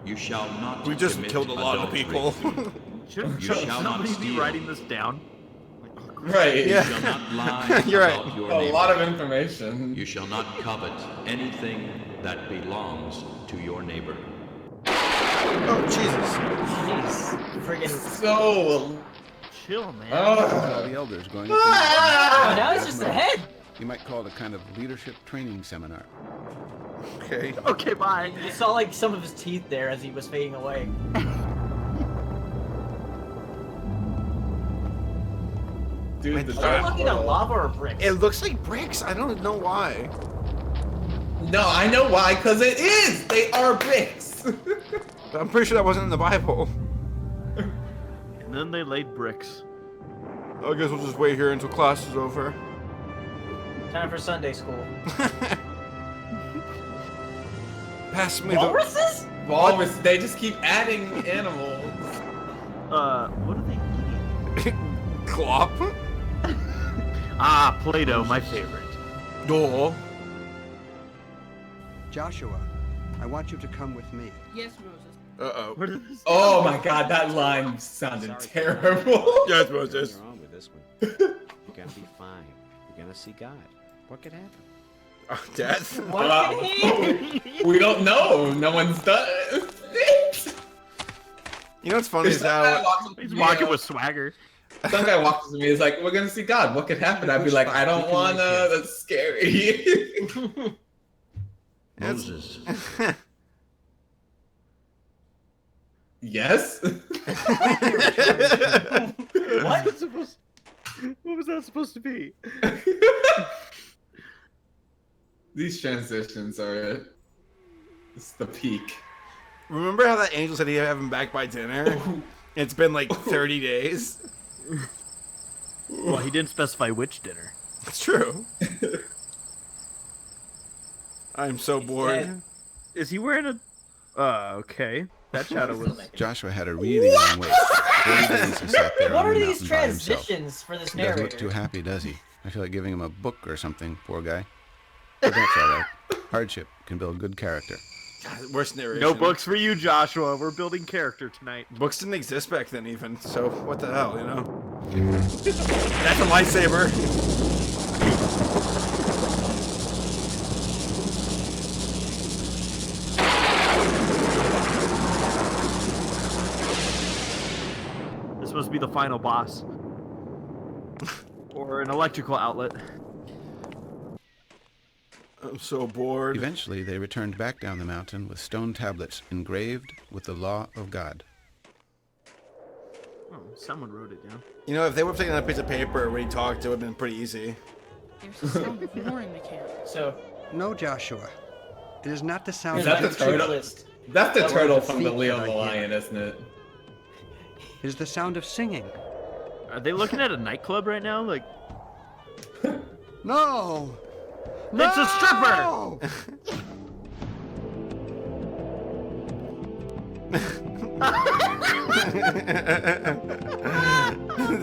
Speaker 9: You shall not
Speaker 1: We just
Speaker 9: commit
Speaker 1: killed a lot of
Speaker 9: adultery.
Speaker 1: people.
Speaker 2: Shouldn't
Speaker 9: You shall not
Speaker 2: somebody be
Speaker 9: steal.
Speaker 2: writing this down?
Speaker 4: Right.
Speaker 1: Yeah.
Speaker 9: You shall not lie
Speaker 1: You're right.
Speaker 9: about your
Speaker 4: A
Speaker 9: neighbor.
Speaker 4: lot of information.
Speaker 9: You shall not covet anything that belongs to your neighbor.
Speaker 1: Oh, Jesus.
Speaker 3: Jeez. Friggin'.
Speaker 4: So.
Speaker 2: Chill, man.
Speaker 5: All the elders going up
Speaker 3: Oh, now it's just a head.
Speaker 5: You might call it a kind of leadership training seminar.
Speaker 1: Okay.
Speaker 2: Okay, bye.
Speaker 3: You saw like some of his teeth there as he was fading away.
Speaker 4: Dude, the
Speaker 3: Are you looking at lava or bricks?
Speaker 1: It looks like bricks. I don't know why.
Speaker 4: No, I know why, because it is! They are bricks!
Speaker 1: I'm pretty sure that wasn't in the Bible.
Speaker 2: And then they laid bricks.
Speaker 1: I guess we'll just wait here until class is over.
Speaker 3: Time for Sunday school.
Speaker 1: Pass me the...
Speaker 3: Walruses?
Speaker 4: Walrus, they just keep adding animals.
Speaker 2: What are they eating?
Speaker 1: Clop?
Speaker 2: Ah, Play-Doh, my favorite.
Speaker 1: Door.
Speaker 8: Joshua, I want you to come with me.
Speaker 6: Yes, Moses.
Speaker 1: Uh-oh.
Speaker 2: What is this?
Speaker 4: Oh my god, that line sounded terrible.
Speaker 1: Yes, Moses.
Speaker 7: You're on with this one. You're gonna be fine. You're gonna see God. What could happen?
Speaker 1: Oh, death?
Speaker 3: What did he?
Speaker 4: We don't know. No one's done it.
Speaker 1: You know what's funny is how...
Speaker 2: He's walking with swagger.
Speaker 4: Some guy walks up to me, he's like, we're gonna see God. What could happen? I'd be like, I don't wanna. That's scary.
Speaker 9: Moses,
Speaker 4: Yes?
Speaker 3: What?
Speaker 2: What was that supposed to be?
Speaker 4: These transitions are it's the peak.
Speaker 1: Remember how that angel said he'd have him back by dinner? It's been like 30 days.
Speaker 2: Well, he didn't specify which dinner.
Speaker 1: It's true. I'm so bored.
Speaker 3: dead.
Speaker 2: Is he wearing a... okay. That shadow was...
Speaker 5: Joshua had a really long wait. 40 days he sat there
Speaker 3: What
Speaker 5: on
Speaker 3: are
Speaker 5: the
Speaker 3: these
Speaker 5: mountain by himself.
Speaker 3: transitions for this
Speaker 5: He doesn't look
Speaker 3: narrator?
Speaker 5: too happy, does he? I feel like giving him a book or something, poor guy. But that's all right. Hardship can build good character.
Speaker 1: God, worst narration.
Speaker 2: No books for you, Joshua. We're building character tonight.
Speaker 1: Books didn't exist back then even, so what the hell, you know? That's a lightsaber.
Speaker 2: This must be the final boss. Or an electrical outlet.
Speaker 1: I'm so bored.
Speaker 5: Eventually, they returned back down the mountain with stone tablets engraved with the law of God.
Speaker 2: Oh, someone wrote it down.
Speaker 1: You know, if they would have taken a piece of paper when he talked, it would have been pretty easy.
Speaker 6: There's a sound of more in the camp.
Speaker 3: So,
Speaker 8: No, Joshua. It is not the sound
Speaker 4: Is
Speaker 8: of
Speaker 4: that the
Speaker 8: the
Speaker 4: turtle?
Speaker 3: list.
Speaker 4: That's the
Speaker 3: That
Speaker 4: turtle
Speaker 3: was the
Speaker 4: from the
Speaker 8: feet
Speaker 4: Leo
Speaker 8: that
Speaker 4: the
Speaker 8: I hear.
Speaker 4: Lion, isn't it?
Speaker 8: It is the sound of singing.
Speaker 2: Are they looking at a nightclub right now? Like,
Speaker 8: No!
Speaker 2: it's a stripper!
Speaker 8: No!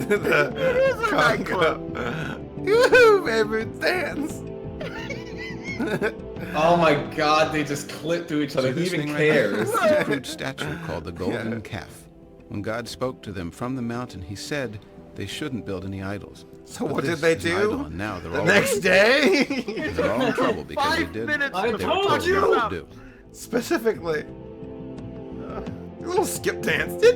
Speaker 1: It
Speaker 2: is a nightclub.
Speaker 1: Woohoo, baby, dance.
Speaker 4: Oh my god, they just clip through each other. Who
Speaker 5: this
Speaker 4: even
Speaker 5: thing right here?
Speaker 4: cares?
Speaker 5: It's a crude statue called the golden calf. When God spoke to them from the mountain, he said they shouldn't build any idols.
Speaker 1: So
Speaker 5: But
Speaker 1: what did
Speaker 5: this
Speaker 1: they
Speaker 5: is an
Speaker 1: do?
Speaker 5: idol, and now they're
Speaker 1: The
Speaker 5: all
Speaker 1: next day?
Speaker 5: they're all in trouble because they
Speaker 2: 5
Speaker 5: did
Speaker 2: minutes
Speaker 5: what they were
Speaker 2: before
Speaker 5: told
Speaker 2: you.
Speaker 5: not to do.
Speaker 1: Specifically. A little skip dance.
Speaker 4: I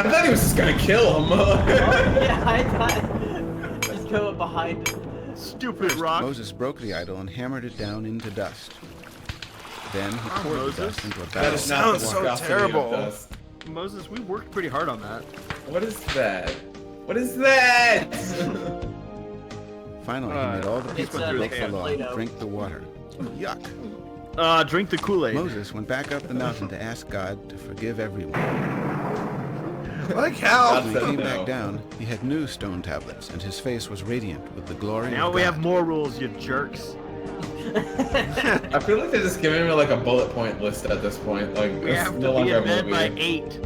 Speaker 4: thought he was just gonna kill him.
Speaker 3: Yeah, I thought. Just go behind him.
Speaker 2: Stupid rock.
Speaker 5: Moses broke the idol and hammered it down into dust. Then he poured the
Speaker 2: Moses.
Speaker 5: dust into a
Speaker 4: That
Speaker 5: barrel.
Speaker 4: is not the
Speaker 1: Sounds so
Speaker 4: viscosity of
Speaker 1: terrible.
Speaker 4: dust.
Speaker 2: Moses, we worked pretty hard on that.
Speaker 4: What is that? What is that?
Speaker 5: Finally, he made all the
Speaker 3: It's
Speaker 5: people
Speaker 3: a
Speaker 5: who broke
Speaker 3: mix
Speaker 5: the
Speaker 3: of
Speaker 5: law
Speaker 3: Play-Doh.
Speaker 5: drink the water. Yuck.
Speaker 2: Drink the Kool-Aid.
Speaker 5: Moses went back up the mountain to ask God to forgive everyone.
Speaker 1: Like how?
Speaker 5: When he came back down, he had new stone tablets, and his face was radiant with the glory
Speaker 2: Now
Speaker 5: of
Speaker 2: we
Speaker 5: God.
Speaker 2: have more rules, you jerks.
Speaker 4: I feel like they're just giving me like a bullet point list at this point. Like,
Speaker 2: We
Speaker 4: it's
Speaker 2: have
Speaker 4: no
Speaker 2: to be
Speaker 4: longer
Speaker 2: in
Speaker 4: a
Speaker 2: bed by
Speaker 4: movie.
Speaker 2: 8.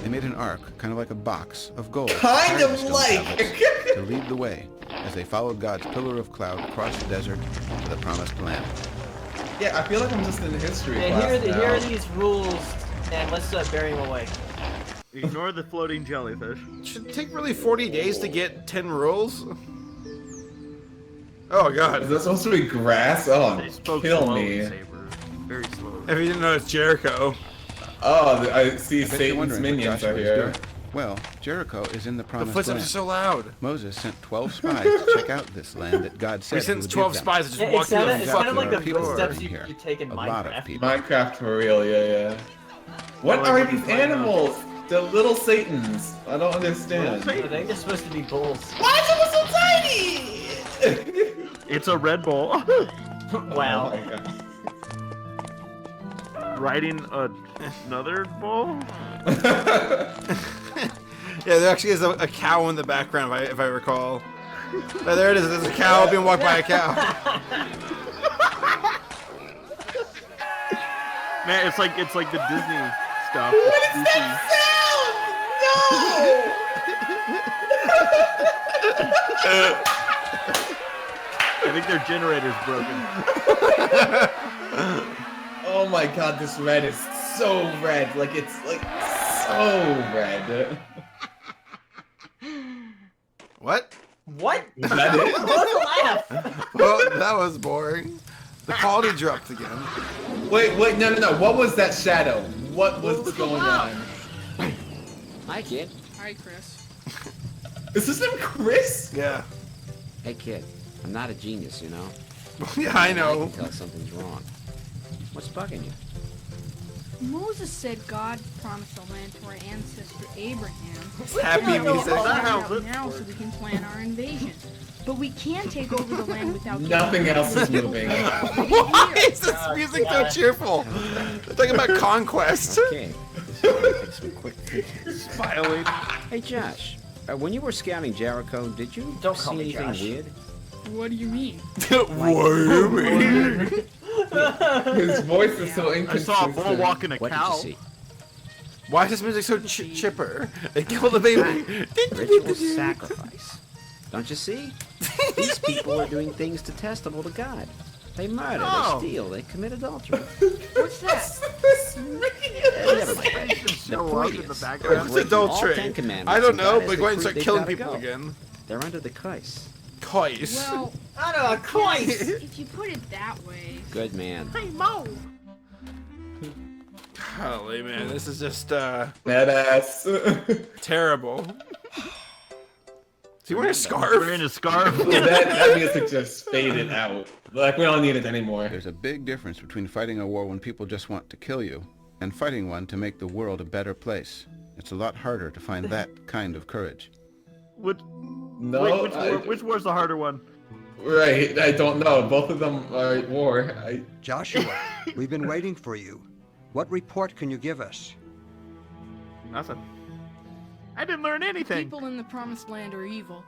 Speaker 5: They made an ark, kind of like a box, of gold.
Speaker 4: Kind of
Speaker 5: carved stone
Speaker 4: like.
Speaker 5: tablets, to lead the way as they followed God's pillar of cloud across the desert to the promised land.
Speaker 4: Yeah, I feel like I'm just in history
Speaker 3: And
Speaker 4: class
Speaker 3: here
Speaker 4: now.
Speaker 3: are these rules, and let's bury them away.
Speaker 2: Ignore the floating jellyfish.
Speaker 1: Should it take really 40 days to get 10 rules? Oh
Speaker 4: Is
Speaker 1: god.
Speaker 4: that supposed to be grass? Oh,
Speaker 2: They spoke
Speaker 4: kill
Speaker 2: slowly,
Speaker 4: me.
Speaker 2: Saber. Very slowly.
Speaker 1: If you didn't know, it's Jericho.
Speaker 4: Oh, I see
Speaker 5: I bet you're
Speaker 4: Satan's
Speaker 5: wondering what
Speaker 4: minions
Speaker 5: Joshua
Speaker 4: are
Speaker 5: is
Speaker 4: here.
Speaker 5: doing. Well, Jericho is in the
Speaker 1: The
Speaker 5: promised
Speaker 1: footsteps
Speaker 5: land.
Speaker 1: are so loud.
Speaker 5: Moses sent 12 spies to check out this land that God said
Speaker 1: We
Speaker 5: he
Speaker 1: sent
Speaker 5: would
Speaker 1: 12
Speaker 5: give them.
Speaker 1: spies that just
Speaker 3: It
Speaker 1: walked through the
Speaker 3: sounded, it sounded
Speaker 1: fucking
Speaker 3: like the
Speaker 5: people
Speaker 3: footsteps
Speaker 5: are
Speaker 3: you,
Speaker 5: here.
Speaker 3: you take in
Speaker 5: A lot of
Speaker 3: Minecraft.
Speaker 5: people.
Speaker 4: Minecraft for real, yeah. What
Speaker 2: like
Speaker 4: are
Speaker 2: what
Speaker 4: these
Speaker 2: you're playing on.
Speaker 4: animals? The little Satans. I don't understand.
Speaker 3: I think they're supposed to be bulls.
Speaker 4: Why is it so tiny?
Speaker 2: It's a Red Bull.
Speaker 3: Wow.
Speaker 4: Oh my God.
Speaker 2: Riding another bull?
Speaker 1: Yeah, there actually is a cow in the background, if I recall. Oh, there it is. There's a cow being walked by a cow.
Speaker 2: Man, it's like the Disney stuff.
Speaker 4: What is that
Speaker 2: I think their generator's broken.
Speaker 4: No! Oh my God, this red is so red. Like it's like so red.
Speaker 1: What?
Speaker 3: What?
Speaker 4: Is that it?
Speaker 3: What was the laugh?
Speaker 1: Well, that was boring. The quality dropped again.
Speaker 4: Wait, no. What was that shadow? What was going on?
Speaker 7: Hi, kid.
Speaker 6: Hi, Chris.
Speaker 4: Is this him, Chris?
Speaker 1: Yeah.
Speaker 7: Hey, kid. I'm not a genius, you know.
Speaker 1: Yeah, I
Speaker 7: I
Speaker 1: know.
Speaker 7: can tell something's wrong. What's bugging you?
Speaker 6: Moses said God promised the land to our ancestor Abraham.
Speaker 1: Happy
Speaker 6: We're
Speaker 1: music.
Speaker 6: all
Speaker 2: How
Speaker 6: out
Speaker 2: this
Speaker 6: now so we can plan our invasion. But we can't take over the land without
Speaker 4: Nothing else is moving.
Speaker 1: Why is this music so cheerful? They're talking about conquest.
Speaker 7: Okay. This is gonna take some quick thinking.
Speaker 2: Smiling.
Speaker 7: Hey, Josh. When you were scouting Jericho, did you
Speaker 3: Don't call
Speaker 7: see
Speaker 3: me
Speaker 7: anything
Speaker 3: Josh.
Speaker 7: weird?
Speaker 6: What do you mean?
Speaker 1: What do you mean?
Speaker 4: His voice is so
Speaker 2: I
Speaker 4: inconsistent.
Speaker 2: saw a bull walking a
Speaker 7: What did
Speaker 2: cow.
Speaker 7: you see?
Speaker 1: Why is this music so chipper? They killed the baby.
Speaker 7: Ritual sacrifice. Don't you see? These people are doing things detestable to God. They murder,
Speaker 2: Oh.
Speaker 7: they steal, they commit adultery.
Speaker 6: What's that?
Speaker 7: Never mind.
Speaker 2: Show up in the
Speaker 7: Previous.
Speaker 2: background.
Speaker 1: What's
Speaker 7: Breaking all
Speaker 1: adultery?
Speaker 7: 10 commandments
Speaker 1: I don't
Speaker 7: and
Speaker 1: know,
Speaker 7: God has
Speaker 1: but go ahead and start
Speaker 7: decreed
Speaker 1: killing
Speaker 7: they've
Speaker 1: people
Speaker 7: gotta go.
Speaker 1: again.
Speaker 7: They're under the curse.
Speaker 1: Cois.
Speaker 6: Well,
Speaker 3: I don't know, coins.
Speaker 6: if you put it that way.
Speaker 7: Good man.
Speaker 2: Hey, Mo!
Speaker 1: Holy man, this is just
Speaker 4: Badass.
Speaker 1: terrible. Is he wearing a scarf?
Speaker 2: Wearing a scarf.
Speaker 4: that music just faded out. Like we don't need it anymore.
Speaker 5: There's a big difference between fighting a war when people just want to kill you and fighting one to make the world a better place. It's a lot harder to find that kind of courage.
Speaker 2: Which,
Speaker 4: No,
Speaker 2: wait, which war's the harder one?
Speaker 4: right. I don't know. Both of them are at war.
Speaker 8: Joshua, we've been waiting for you. What report can you give us?
Speaker 2: Nothing. I didn't learn anything.
Speaker 6: People in the promised land are evil.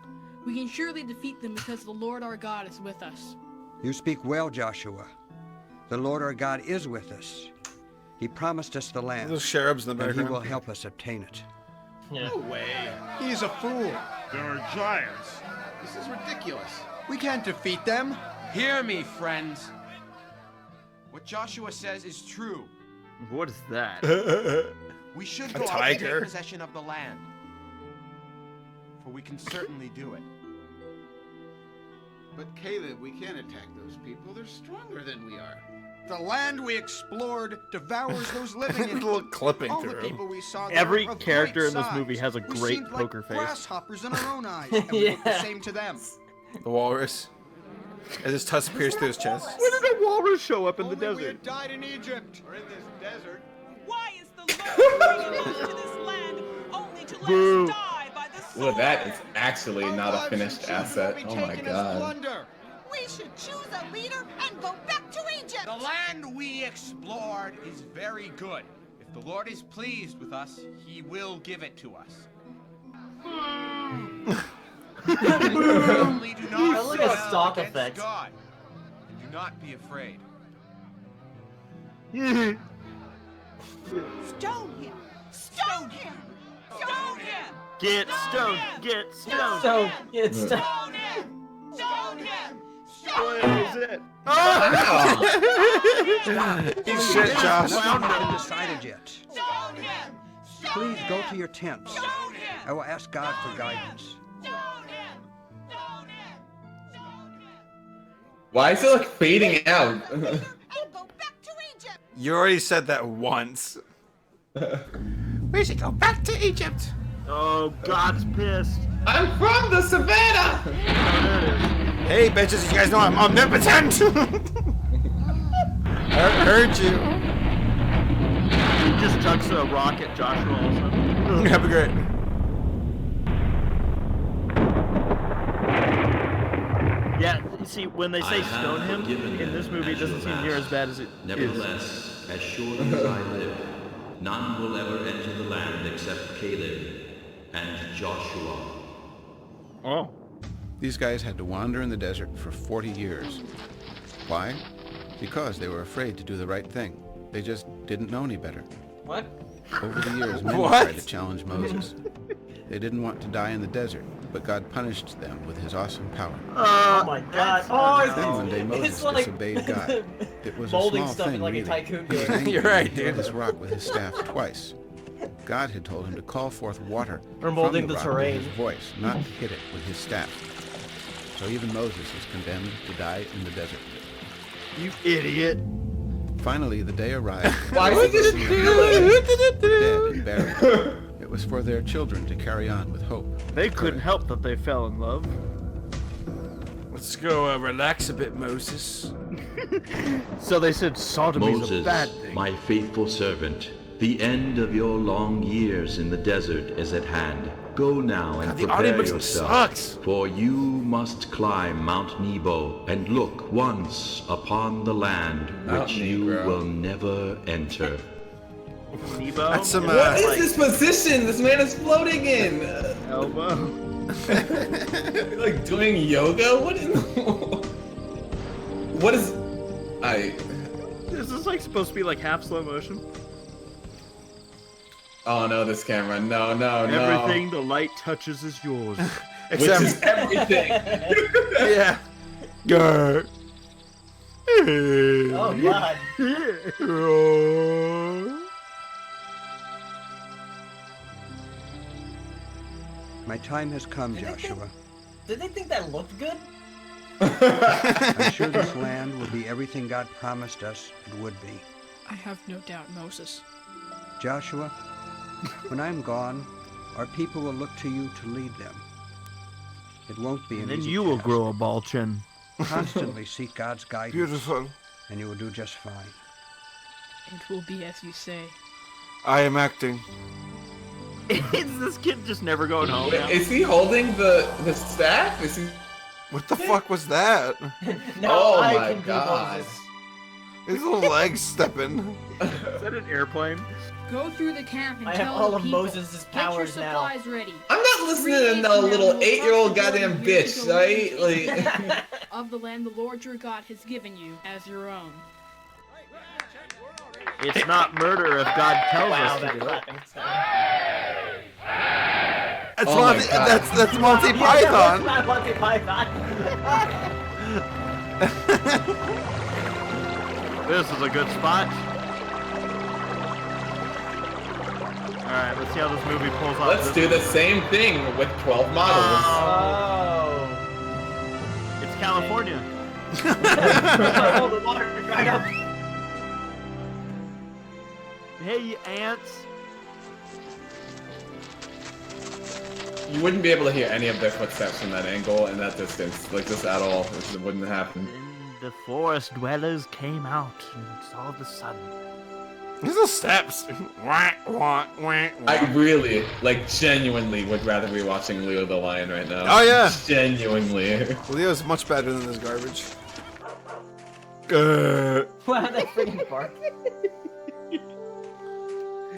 Speaker 6: We can surely defeat them because the Lord our God is with us.
Speaker 8: You speak well, Joshua. The Lord our God is with us. He promised us the land,
Speaker 1: Those cherubs in the
Speaker 8: and he
Speaker 1: background.
Speaker 8: will help us obtain it.
Speaker 3: Yeah.
Speaker 1: way.
Speaker 10: He's a fool. There are giants. This is ridiculous. We can't defeat them. Hear me, friends. What Joshua says is true.
Speaker 2: What is that?
Speaker 10: We should go out and take possession of the land. For we can certainly do it.
Speaker 5: But Caleb, we can't attack those people. They're stronger than we are.
Speaker 10: The land we explored devours those living in it.
Speaker 1: A little clipping
Speaker 10: All
Speaker 1: through.
Speaker 10: the people we saw there
Speaker 2: Every
Speaker 10: are of
Speaker 2: character
Speaker 10: great
Speaker 2: in this
Speaker 10: size.
Speaker 2: movie has a
Speaker 10: We
Speaker 2: great
Speaker 10: seemed
Speaker 2: poker
Speaker 10: like
Speaker 2: face.
Speaker 10: grasshoppers in our own eyes, and we looked the same to them.
Speaker 1: The walrus. As his tusk pierced through his chest.
Speaker 2: When did a walrus show up in the
Speaker 10: Only we
Speaker 2: desert?
Speaker 10: had died in Egypt or in this desert.
Speaker 6: Why is the Lord bringing us to this land only to let
Speaker 2: Boo.
Speaker 6: us die by the sword?
Speaker 4: Well, that is actually
Speaker 10: Our
Speaker 4: not a
Speaker 10: lives
Speaker 4: finished
Speaker 10: and children
Speaker 4: asset.
Speaker 10: will be
Speaker 4: Oh my
Speaker 10: taken as
Speaker 4: god.
Speaker 10: plunder.
Speaker 6: We should choose a leader and go back to Egypt.
Speaker 10: The land we explored is very good. If the Lord is pleased with us, he will give it to us. Only do not
Speaker 3: Look at
Speaker 10: rebel
Speaker 3: stock
Speaker 10: against
Speaker 3: effects.
Speaker 10: God, and do not be afraid.
Speaker 6: Stone him. Stone him. Stone him.
Speaker 2: Get stoned. Get stoned.
Speaker 3: So it's
Speaker 6: Stone him. Stone him.
Speaker 2: What is it?
Speaker 4: Wow.
Speaker 1: You shit, Josh.
Speaker 8: Nothing has been decided yet.
Speaker 6: Stone him.
Speaker 8: Please go to your tents.
Speaker 6: Stone him.
Speaker 8: I will ask God for guidance.
Speaker 6: Stone him. Stone him. Stone him.
Speaker 4: Why is it like fading out?
Speaker 6: And go back to Egypt.
Speaker 1: You already said that once. We should go back to Egypt.
Speaker 2: Oh, God's pissed.
Speaker 4: I'm from the savannah!
Speaker 1: Hey, bitches, you guys know I'm omnipotent. I heard you.
Speaker 2: He just chucks a rock at Joshua also.
Speaker 1: That'd be great.
Speaker 2: Yeah, you see, when they say
Speaker 9: I have
Speaker 2: stone him,
Speaker 9: forgiven
Speaker 2: in this
Speaker 9: them
Speaker 2: movie it
Speaker 9: as
Speaker 2: doesn't
Speaker 9: your
Speaker 2: seem near as
Speaker 9: master.
Speaker 2: bad as it is.
Speaker 9: Nevertheless, as surely as I live, none will ever enter the land except Caleb and Joshua.
Speaker 2: Oh.
Speaker 5: These guys had to wander in the desert for 40 years. Why? Because they were afraid to do the right thing. They just didn't know any better.
Speaker 3: what?
Speaker 5: Over the years, many
Speaker 1: What?
Speaker 5: tried to challenge Moses. They didn't want to die in the desert, but God punished them with his awesome power.
Speaker 3: Oh my god. Oh,
Speaker 5: Then one day
Speaker 3: it's
Speaker 5: Moses
Speaker 3: like
Speaker 5: disobeyed God. It was a
Speaker 3: molding
Speaker 5: small
Speaker 3: stuff
Speaker 5: thing,
Speaker 3: in like
Speaker 5: really.
Speaker 3: a tycoon
Speaker 5: He was
Speaker 3: game.
Speaker 5: angry
Speaker 1: You're right,
Speaker 5: and he hit
Speaker 1: dude.
Speaker 5: this rock with his staff twice. God had told him to call forth water
Speaker 3: Or molding
Speaker 5: from
Speaker 3: the
Speaker 5: rock
Speaker 3: terrain.
Speaker 5: with his voice, not hit it with his staff. So even Moses is condemned to die in the desert.
Speaker 2: You idiot.
Speaker 5: Finally, the day arrived.
Speaker 4: Why is it just
Speaker 5: Dead and buried. It was for their children to carry on with hope.
Speaker 2: They couldn't help that they fell in love.
Speaker 1: Let's go relax a bit, Moses.
Speaker 2: So they said sodomy's a
Speaker 9: Moses,
Speaker 2: bad thing.
Speaker 9: my faithful servant, the end of your long years in the desert is at hand. Go now and
Speaker 1: God, the
Speaker 9: prepare
Speaker 1: audience
Speaker 9: yourself,
Speaker 1: sucks.
Speaker 9: for you must climb Mount Nebo and look once upon the land
Speaker 4: Mount
Speaker 9: which you
Speaker 4: Nebo.
Speaker 9: will never enter.
Speaker 2: Nebo?
Speaker 1: That's some,
Speaker 4: What is
Speaker 2: like
Speaker 4: this position this man is floating in?
Speaker 2: elbow.
Speaker 4: Like doing yoga? What is... What is...
Speaker 2: Is this like supposed to be like half slow motion?
Speaker 4: Oh no, this camera. No, no, no.
Speaker 2: Everything the light touches is yours.
Speaker 4: Which
Speaker 1: Except,
Speaker 4: is everything.
Speaker 1: yeah. Go.
Speaker 3: Oh god.
Speaker 8: My time has come, Joshua.
Speaker 3: Did they think that looked good?
Speaker 8: I'm sure this land will be everything God promised us it would be.
Speaker 11: I have no doubt, Moses.
Speaker 8: Joshua, when I'm gone, our people will look to you to lead them. It won't be an
Speaker 2: And then
Speaker 8: easy
Speaker 2: you will
Speaker 8: task.
Speaker 2: grow a ball chin.
Speaker 8: Constantly seek God's guidance,
Speaker 1: Beautiful.
Speaker 8: and you will do just fine.
Speaker 11: It will be as you say.
Speaker 1: I am acting.
Speaker 2: Is this kid just never going home now?
Speaker 4: Is he holding the staff? Is he...
Speaker 1: What the fuck was that?
Speaker 3: No,
Speaker 4: Oh
Speaker 3: I
Speaker 4: my
Speaker 3: can do
Speaker 4: God.
Speaker 3: Moses.
Speaker 1: His little legs stepping.
Speaker 2: Is that an airplane?
Speaker 11: Go through the camp and
Speaker 3: I have
Speaker 11: tell
Speaker 3: all
Speaker 11: the
Speaker 3: of
Speaker 11: people.
Speaker 3: Moses'
Speaker 11: Get your
Speaker 3: powers now.
Speaker 11: supplies ready.
Speaker 4: I'm not listening to no little 8-year-old goddamn bitch, right? Like...
Speaker 11: Of the land the Lord your God has given you as your own.
Speaker 2: It's not murder if God tells
Speaker 3: Wow,
Speaker 2: us
Speaker 3: that
Speaker 2: to do it.
Speaker 3: clapping sound.
Speaker 1: That's
Speaker 4: Oh my
Speaker 1: Monty.
Speaker 4: God.
Speaker 1: That's Monty
Speaker 3: Yeah,
Speaker 1: Python.
Speaker 3: that's not Monty Python.
Speaker 2: This is a good spot. Alright, let's see how this movie pulls off.
Speaker 4: Let's do the same thing with 12 models.
Speaker 3: Oh.
Speaker 2: It's California.
Speaker 3: Oh, the water dried up.
Speaker 2: Hey, you ants.
Speaker 4: You wouldn't be able to hear any of their footsteps from that angle and that distance, like just at all. It wouldn't happen.
Speaker 2: And the forest dwellers came out and saw the sun.
Speaker 1: These are steps. Wah, wah, wah, wah.
Speaker 4: I really, like, genuinely would rather be watching Leo the Lion right now.
Speaker 1: Oh, yeah.
Speaker 4: Genuinely.
Speaker 1: Leo's much better than this garbage.
Speaker 3: Wow, that freaking bark.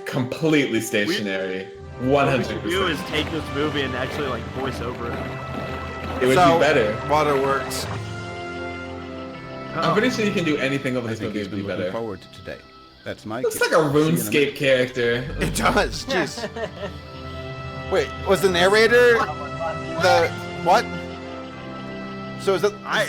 Speaker 4: Completely stationary.
Speaker 2: What we
Speaker 4: 100%.
Speaker 2: should do is take this movie and actually like voice over it.
Speaker 4: It would
Speaker 1: So,
Speaker 4: be better.
Speaker 1: Waterworks.
Speaker 4: I'm pretty sure you can do anything over
Speaker 5: I
Speaker 4: this
Speaker 5: think
Speaker 4: movie
Speaker 5: he's
Speaker 4: to be
Speaker 5: been looking
Speaker 4: better.
Speaker 5: forward to today. That's my
Speaker 4: Looks
Speaker 5: kid.
Speaker 4: like a
Speaker 5: See you in a
Speaker 4: RuneScape
Speaker 5: minute.
Speaker 4: character.
Speaker 1: It does. Jeez. Wait, was the narrator the what? So is that?
Speaker 11: Are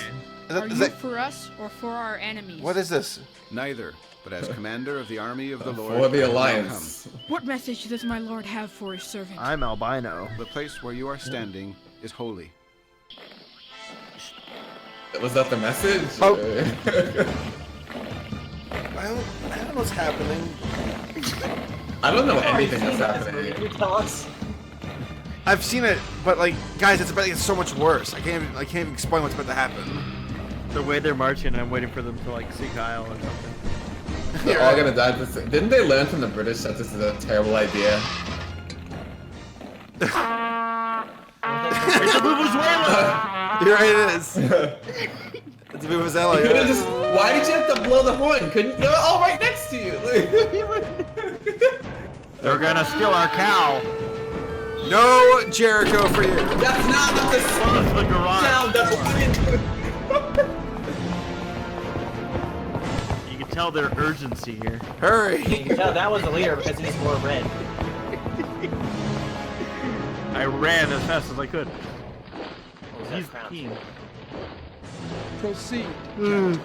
Speaker 1: Is
Speaker 11: you
Speaker 1: that
Speaker 11: for us or for our enemies?
Speaker 1: what is this?
Speaker 5: Neither, but as commander of the army of the Lord.
Speaker 4: For the
Speaker 5: I have now
Speaker 4: Alliance.
Speaker 11: What message does my lord have for his servant?
Speaker 2: I'm albino.
Speaker 5: come. The place where you are standing is holy.
Speaker 4: Was that the message?
Speaker 1: Oh. I don't know what's happening.
Speaker 4: I don't know anything
Speaker 3: Already
Speaker 4: that's
Speaker 3: seen this movie.
Speaker 4: happening.
Speaker 3: Can you tell us?
Speaker 1: I've seen it, but like, guys, it's about to get so much worse. I can't even explain what's about to happen.
Speaker 2: The way they're marching, I'm waiting for them to like see Kyle or something.
Speaker 4: They're all gonna die. Didn't they learn from the British that this is a terrible idea?
Speaker 2: It's a Venezuela!
Speaker 1: You're right, it is. It's a Vuvuzela.
Speaker 4: You could've just. Why did you have to blow the horn? Couldn't? They're all right next to you.
Speaker 2: They're gonna steal our cow.
Speaker 1: No Jericho for you.
Speaker 4: That's not what the
Speaker 2: That's the garage.
Speaker 4: sound that
Speaker 2: You can tell their urgency here.
Speaker 1: Hurry.
Speaker 3: You can tell that was the leader because he's more red.
Speaker 2: I ran as fast as I could. He's
Speaker 3: Crown.
Speaker 2: peeing.
Speaker 7: Proceed.
Speaker 1: God,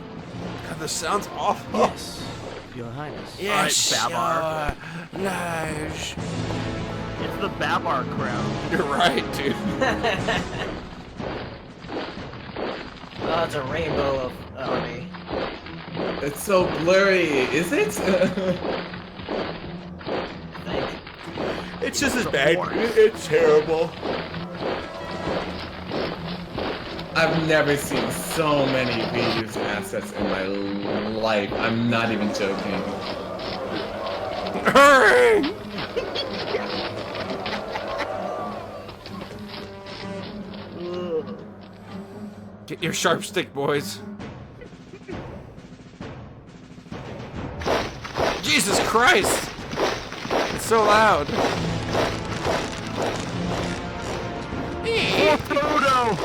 Speaker 1: this sounds awful.
Speaker 7: Yes, Your Highness.
Speaker 1: Yes,
Speaker 2: Babar.
Speaker 1: Nice.
Speaker 2: It's the Babar crowd.
Speaker 1: You're right, dude.
Speaker 3: Oh, it's a rainbow of army.
Speaker 4: It's so blurry, is it?
Speaker 3: I think.
Speaker 1: It's just as bad. It's terrible.
Speaker 4: I've never seen so many reused assets in my life. I'm not even joking.
Speaker 1: Hurry! Get your sharp stick, boys. Jesus Christ! It's so loud.
Speaker 2: Photo!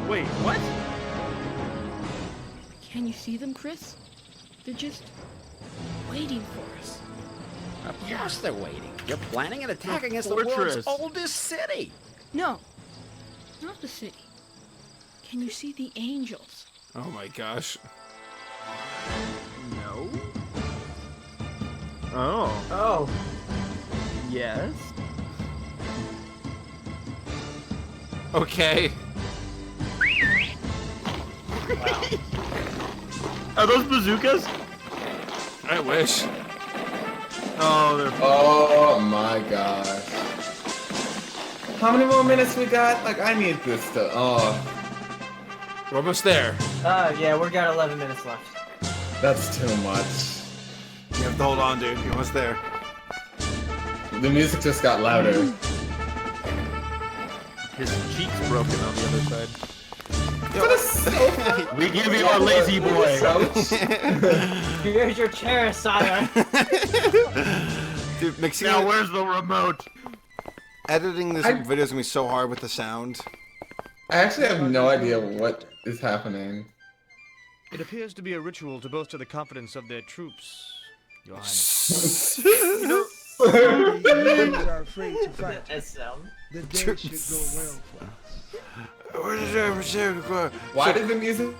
Speaker 2: Wait, what?
Speaker 11: Can you see them, Chris? They're just waiting for us.
Speaker 7: Of course they're waiting. You're planning an attack against the
Speaker 2: fortress.
Speaker 7: world's oldest city.
Speaker 11: No, not the city. Can you see the angels?
Speaker 1: Oh my gosh.
Speaker 2: No. Oh.
Speaker 3: Oh.
Speaker 2: Yes.
Speaker 1: Okay.
Speaker 3: Wow.
Speaker 2: Are those bazookas?
Speaker 1: I wish.
Speaker 2: Oh, they're.
Speaker 4: Oh my gosh. How many more minutes we got? Like, I need this to. Oh,
Speaker 1: We're almost there.
Speaker 3: Yeah, we got 11 minutes left.
Speaker 4: that's too much.
Speaker 1: You have to hold on, dude. You're almost there.
Speaker 4: The music just got louder.
Speaker 2: His cheek's broken on the other side.
Speaker 4: What a sofa!
Speaker 2: We give you our lazy boy.
Speaker 3: Here's your chair, sire.
Speaker 1: Dude, mixing
Speaker 2: Now
Speaker 1: it,
Speaker 2: where's the remote?
Speaker 1: editing this video is gonna be so hard with the sound.
Speaker 4: I actually have no idea what is happening.
Speaker 12: It appears to be a ritual to bolster the confidence of their troops, Your Highness. Humans are afraid to fight.
Speaker 3: sound.
Speaker 12: The day should go well for us.
Speaker 4: Why did the music?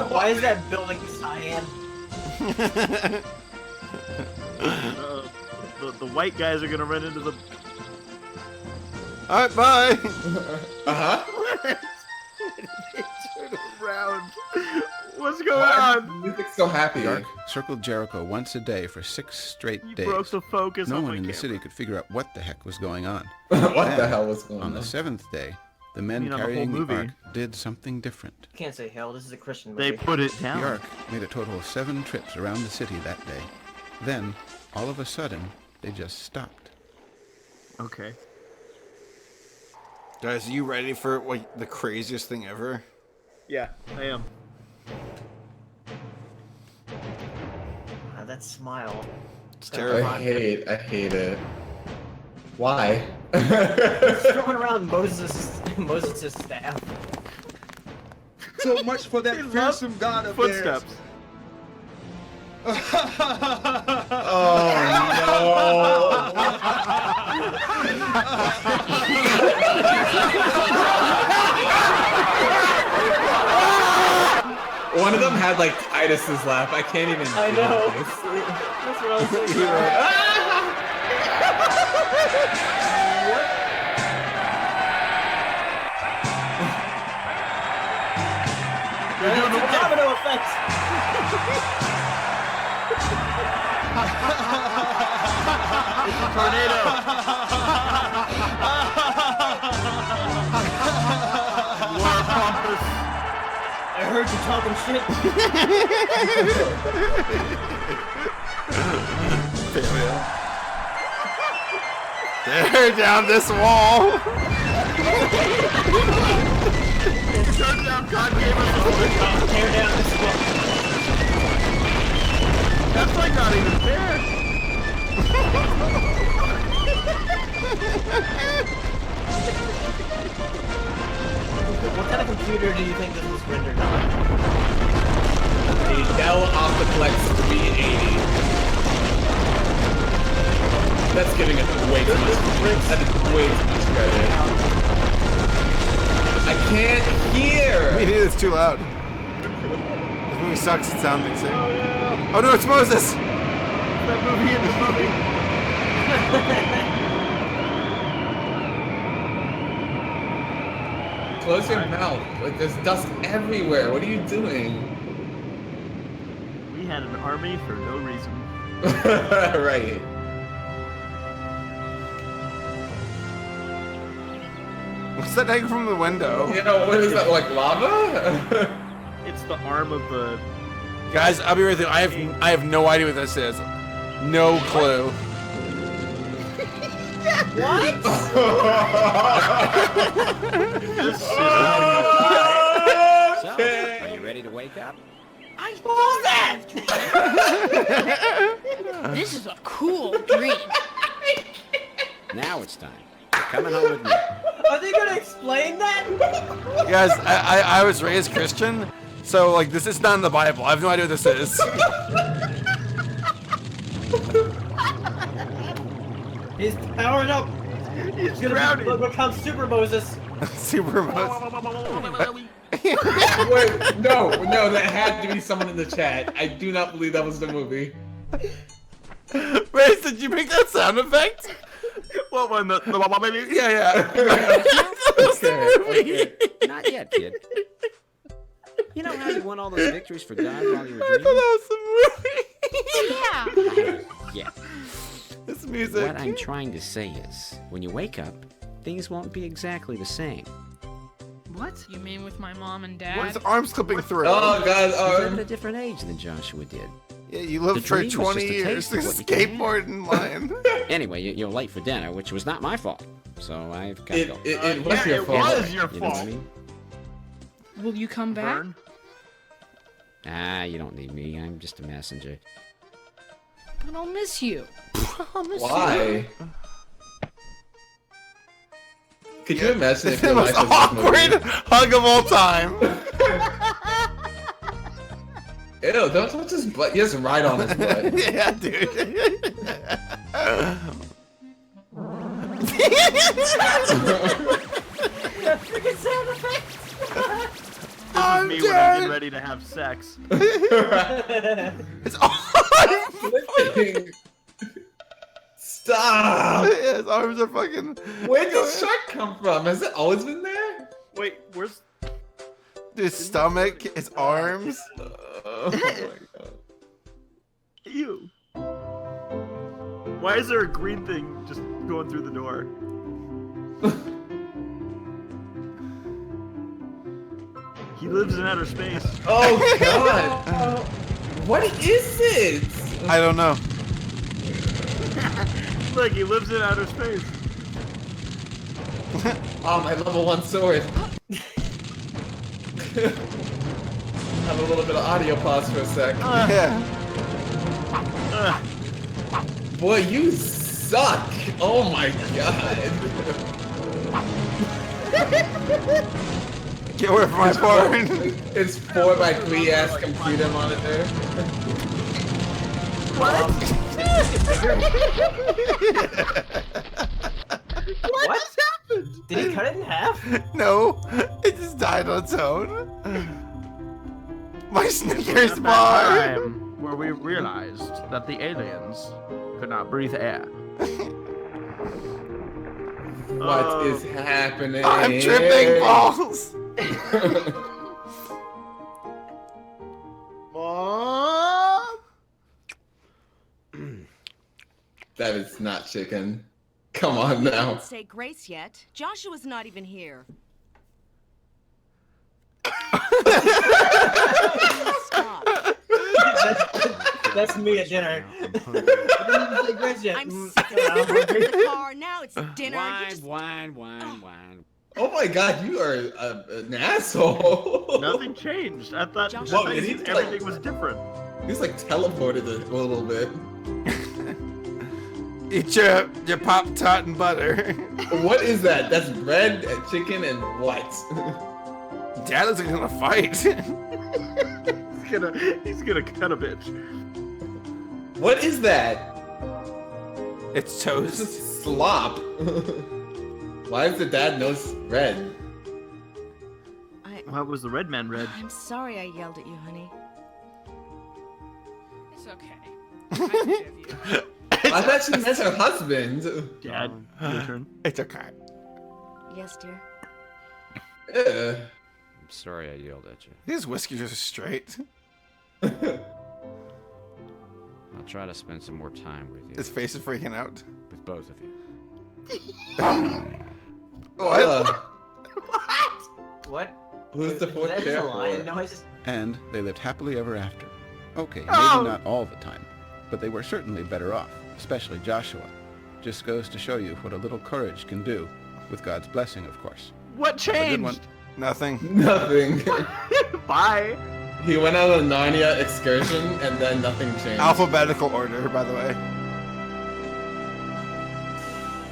Speaker 3: Why is that building cyan?
Speaker 2: The white guys are gonna run into the.
Speaker 1: Alright, bye!
Speaker 4: Uh-huh.
Speaker 2: They turn around. What's going on?
Speaker 4: The music's so happy.
Speaker 5: The Ark circled Jericho once a day for 6 straight days.
Speaker 2: Broke the focus
Speaker 5: No
Speaker 2: on
Speaker 5: one
Speaker 2: my
Speaker 5: in the
Speaker 2: camera.
Speaker 5: city could figure out what the heck was going on.
Speaker 4: What
Speaker 5: Then,
Speaker 4: the hell was going on?
Speaker 5: On the 7th day, the men
Speaker 2: You know, the
Speaker 5: carrying
Speaker 2: whole
Speaker 5: the
Speaker 2: movie.
Speaker 5: Ark did something different.
Speaker 3: You can't say hell. This is a Christian movie.
Speaker 2: They put it down.
Speaker 5: The Ark made a total of 7 trips around the city that day. Then, all of a sudden, they just stopped.
Speaker 2: Okay.
Speaker 1: Guys, are you ready for like the craziest thing ever?
Speaker 2: Yeah, I am.
Speaker 3: That smile.
Speaker 1: It's
Speaker 4: I
Speaker 1: terrifying.
Speaker 4: hate it. Why?
Speaker 3: He's throwing around Moses' staff.
Speaker 12: So much for that fearsome god of theirs.
Speaker 2: Footsteps.
Speaker 4: One of them had like Titus's laugh. I can't even.
Speaker 3: I know. That's what I was thinking. They're doing the domino effect.
Speaker 2: It's a tornado. War pompous.
Speaker 3: I heard you talking shit.
Speaker 1: Tear down this wall!
Speaker 2: Turn down, God gave us a
Speaker 3: Tear down this wall.
Speaker 2: That's like not even fair.
Speaker 3: What kind of computer do you think this was rendered on?
Speaker 4: A Dell Optiplex 380. That's giving it way too much credit. That is way too much credit. I can't hear!
Speaker 1: Me neither, it's too loud. This movie sucks at sound mixing. Oh no, it's Moses!
Speaker 2: That movie in the movie.
Speaker 4: Close your mouth. Like, there's dust everywhere. What are you doing?
Speaker 2: We had an army for no reason.
Speaker 4: Right.
Speaker 1: What's that hanging from the window?
Speaker 4: You know, what is that, like lava?
Speaker 2: It's the arm of the.
Speaker 1: Guys, I'll be right there. I have no idea what this is. No clue.
Speaker 3: What?
Speaker 7: So, are you ready to wake up?
Speaker 3: What was that?
Speaker 11: This is a cool dream.
Speaker 7: Now it's time. You're coming home with me.
Speaker 3: Are they gonna explain that?
Speaker 1: Guys, I was raised Christian, so like this is not in the Bible. I have no idea what this is.
Speaker 3: He's powering up. He's gonna become Super Moses.
Speaker 1: Super Moses.
Speaker 4: Wait, no, that had to be someone in the chat. I do not believe that was the movie.
Speaker 1: Race, did you make that sound effect?
Speaker 2: What one? The
Speaker 1: Yeah.
Speaker 4: Okay.
Speaker 7: Not yet, kid. You know how you won all those victories for God while you were dreaming?
Speaker 1: That was the movie.
Speaker 7: Yeah.
Speaker 1: This music.
Speaker 7: What I'm trying to say is, when you wake up, things won't be exactly the same.
Speaker 11: What? You mean with my mom and dad?
Speaker 1: What is arms clipping through?
Speaker 4: Oh God!
Speaker 7: You live at a different age than Joshua did.
Speaker 1: Yeah, you lived
Speaker 7: The
Speaker 1: for
Speaker 7: dream was
Speaker 1: 20
Speaker 7: just a
Speaker 1: years.
Speaker 7: taste of
Speaker 1: There's a
Speaker 7: what you can
Speaker 1: skateboarding line.
Speaker 7: Anyway, you're late for dinner, which was not my fault. So I've got to go.
Speaker 4: It was your fault.
Speaker 2: It was your
Speaker 7: You know what I
Speaker 2: fault.
Speaker 7: mean?
Speaker 11: Will you come back?
Speaker 2: Vern?
Speaker 7: Ah, you don't need me. I'm just a messenger.
Speaker 11: But I'll miss you.
Speaker 4: Why? Could you imagine if
Speaker 1: The
Speaker 4: your
Speaker 1: most
Speaker 4: life was this
Speaker 1: awkward
Speaker 4: movie?
Speaker 1: hug of all time.
Speaker 4: Ew! Ew, don't touch his butt. You just ride on his butt.
Speaker 1: Yeah, dude.
Speaker 3: That freaking sound effect!
Speaker 2: This is me when I'm getting ready to have sex.
Speaker 1: It's all
Speaker 4: Stop!
Speaker 1: Yeah, his arms are fucking.
Speaker 4: Where did the shark come from? Has it always been there?
Speaker 2: Wait, where's
Speaker 1: His stomach, his arms.
Speaker 4: Oh my god.
Speaker 2: you? Why is there a green thing just going through the door? He lives in outer space.
Speaker 4: Oh god! What is it?
Speaker 1: I don't know.
Speaker 2: Look, he lives in outer space.
Speaker 4: Oh, my level 1 sword. Have a little bit of audio pause for a sec.
Speaker 1: Yeah.
Speaker 4: Boy, you suck! Oh my god!
Speaker 1: Get away from my porn.
Speaker 4: It's 4x3 ass computer monitor.
Speaker 3: What?
Speaker 2: What just happened?
Speaker 3: Did he cut it in half?
Speaker 1: No, it just died on its own. My Snickers
Speaker 2: At that
Speaker 1: bar.
Speaker 2: time where we realized that the aliens could not breathe air.
Speaker 4: What is happening?
Speaker 1: I'm tripping balls.
Speaker 2: Mom?
Speaker 4: That is not chicken. Come on now.
Speaker 13: Didn't say grace yet. Joshua's not even here. Stop.
Speaker 3: That's me at dinner.
Speaker 13: I'm sick of it. In the car now. It's dinner.
Speaker 7: Wine.
Speaker 4: Oh my god, you are an asshole.
Speaker 2: Nothing changed. I thought
Speaker 4: Whoa, and he's
Speaker 2: everything
Speaker 4: like,
Speaker 2: was different.
Speaker 4: He's like teleported a little bit.
Speaker 1: Eat your Pop-Tart and butter.
Speaker 4: What is that? That's bread, chicken, and what?
Speaker 1: Dad is gonna fight.
Speaker 2: He's gonna cut a bitch.
Speaker 4: What is that?
Speaker 1: It's
Speaker 4: This
Speaker 1: toast.
Speaker 4: is slop. Why is the dad nose red?
Speaker 2: Why was the red man red?
Speaker 13: I'm sorry I yelled at you, honey.
Speaker 11: It's okay. I forgive you.
Speaker 4: I thought she meant her husband.
Speaker 2: Dad, your turn.
Speaker 1: It's okay.
Speaker 13: Yes, dear.
Speaker 4: Ugh.
Speaker 7: I'm sorry I yelled at you.
Speaker 1: His whiskers are straight.
Speaker 7: I'll try to spend some more time with you.
Speaker 1: His face is freaking out.
Speaker 7: With both of you.
Speaker 1: What?
Speaker 3: What?
Speaker 4: Who's the fourth
Speaker 3: That's a
Speaker 4: chair
Speaker 3: lie.
Speaker 4: for?
Speaker 3: No, I just.
Speaker 5: And they lived happily ever after. Okay, maybe
Speaker 2: Oh!
Speaker 5: not all the time, but they were certainly better off, especially Joshua. Just goes to show you what a little courage can do, with God's blessing, of course.
Speaker 2: What
Speaker 5: Have a good one.
Speaker 2: changed?
Speaker 1: Nothing.
Speaker 4: Nothing.
Speaker 2: Bye.
Speaker 4: He went on a Narnia excursion and then nothing changed.
Speaker 1: Alphabetical order, by the way.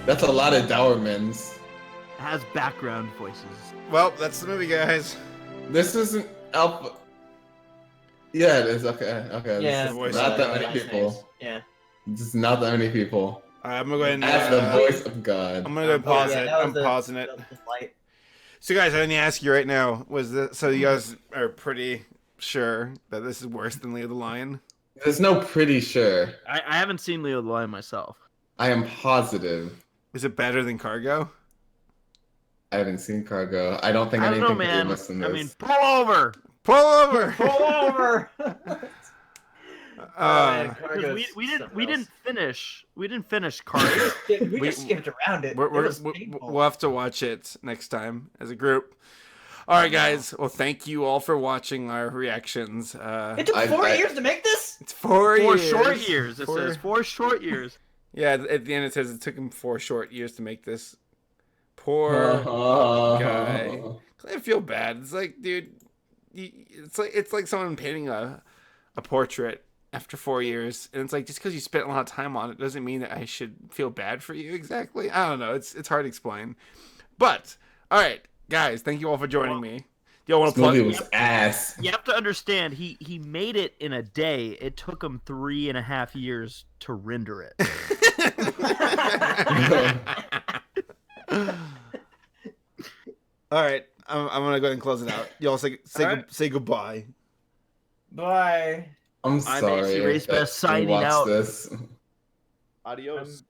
Speaker 4: That's a lot of Dowermans.
Speaker 2: Has background voices.
Speaker 1: Well, that's the movie, guys.
Speaker 4: This isn't alpha. Yeah, it is. Okay. Okay.
Speaker 3: Yeah.
Speaker 4: This
Speaker 1: voice
Speaker 4: is not that
Speaker 3: nice
Speaker 4: many
Speaker 3: names.
Speaker 4: people.
Speaker 3: Yeah.
Speaker 4: This is not that many people.
Speaker 1: All right, I'm gonna go ahead and.
Speaker 4: As the voice of God.
Speaker 1: I'm gonna go and pause
Speaker 3: yeah,
Speaker 1: it.
Speaker 3: that was
Speaker 1: I'm
Speaker 3: the-
Speaker 1: pausing it.
Speaker 3: that was the light.
Speaker 1: So, guys, I didn't ask you right now. So you guys are pretty sure that this is worse than Leo the Lion?
Speaker 4: There's no pretty sure.
Speaker 2: I haven't seen Leo the Lion myself.
Speaker 4: I am positive.
Speaker 1: Is it better than Cargo?
Speaker 4: I haven't seen Cargo. I don't think
Speaker 2: I don't
Speaker 4: anything
Speaker 2: know,
Speaker 4: could be
Speaker 2: man.
Speaker 4: worse than
Speaker 2: I
Speaker 4: this.
Speaker 2: mean, pull over.
Speaker 1: Pull over.
Speaker 3: Pull over.
Speaker 2: Because we didn't finish Cargo.
Speaker 3: we just skipped around it.
Speaker 1: We'll have to watch it next time as a group. All right, guys. Well, thank you all for watching our reactions.
Speaker 3: It took 4 years to make this?
Speaker 1: It's 4 years.
Speaker 2: 4 short years. It says 4 short years.
Speaker 1: Yeah, at the end it says it took him 4 short years to make this. Poor guy. I feel bad. It's like, dude, it's like someone painting a portrait after 4 years, and it's like, just because you spent a lot of time on it doesn't mean that I should feel bad for you exactly. I don't know. It's hard to explain. But all right, guys, thank you all for joining me. y'all want
Speaker 4: This
Speaker 1: to plug?
Speaker 4: movie was ass.
Speaker 2: You have to understand, he made it in a day. It took him 3.5 years to render it.
Speaker 1: All right, I'm gonna go ahead and close it out. Y'all say goodbye.
Speaker 3: Bye.
Speaker 4: I'm sorry.
Speaker 2: Race
Speaker 4: that
Speaker 2: Best
Speaker 4: you
Speaker 2: signing
Speaker 4: watched
Speaker 2: out.
Speaker 4: This.
Speaker 2: Adios.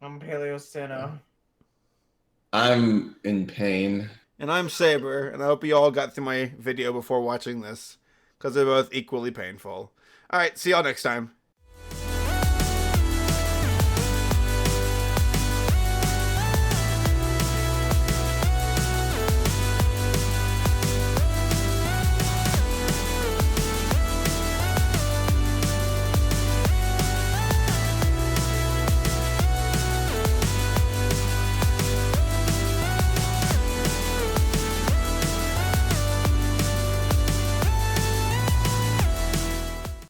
Speaker 3: I'm Paleo Sano.
Speaker 4: I'm in pain.
Speaker 1: And I'm Saber, and I hope you all got through my video before watching this, because they're both equally painful. All right, see y'all next time.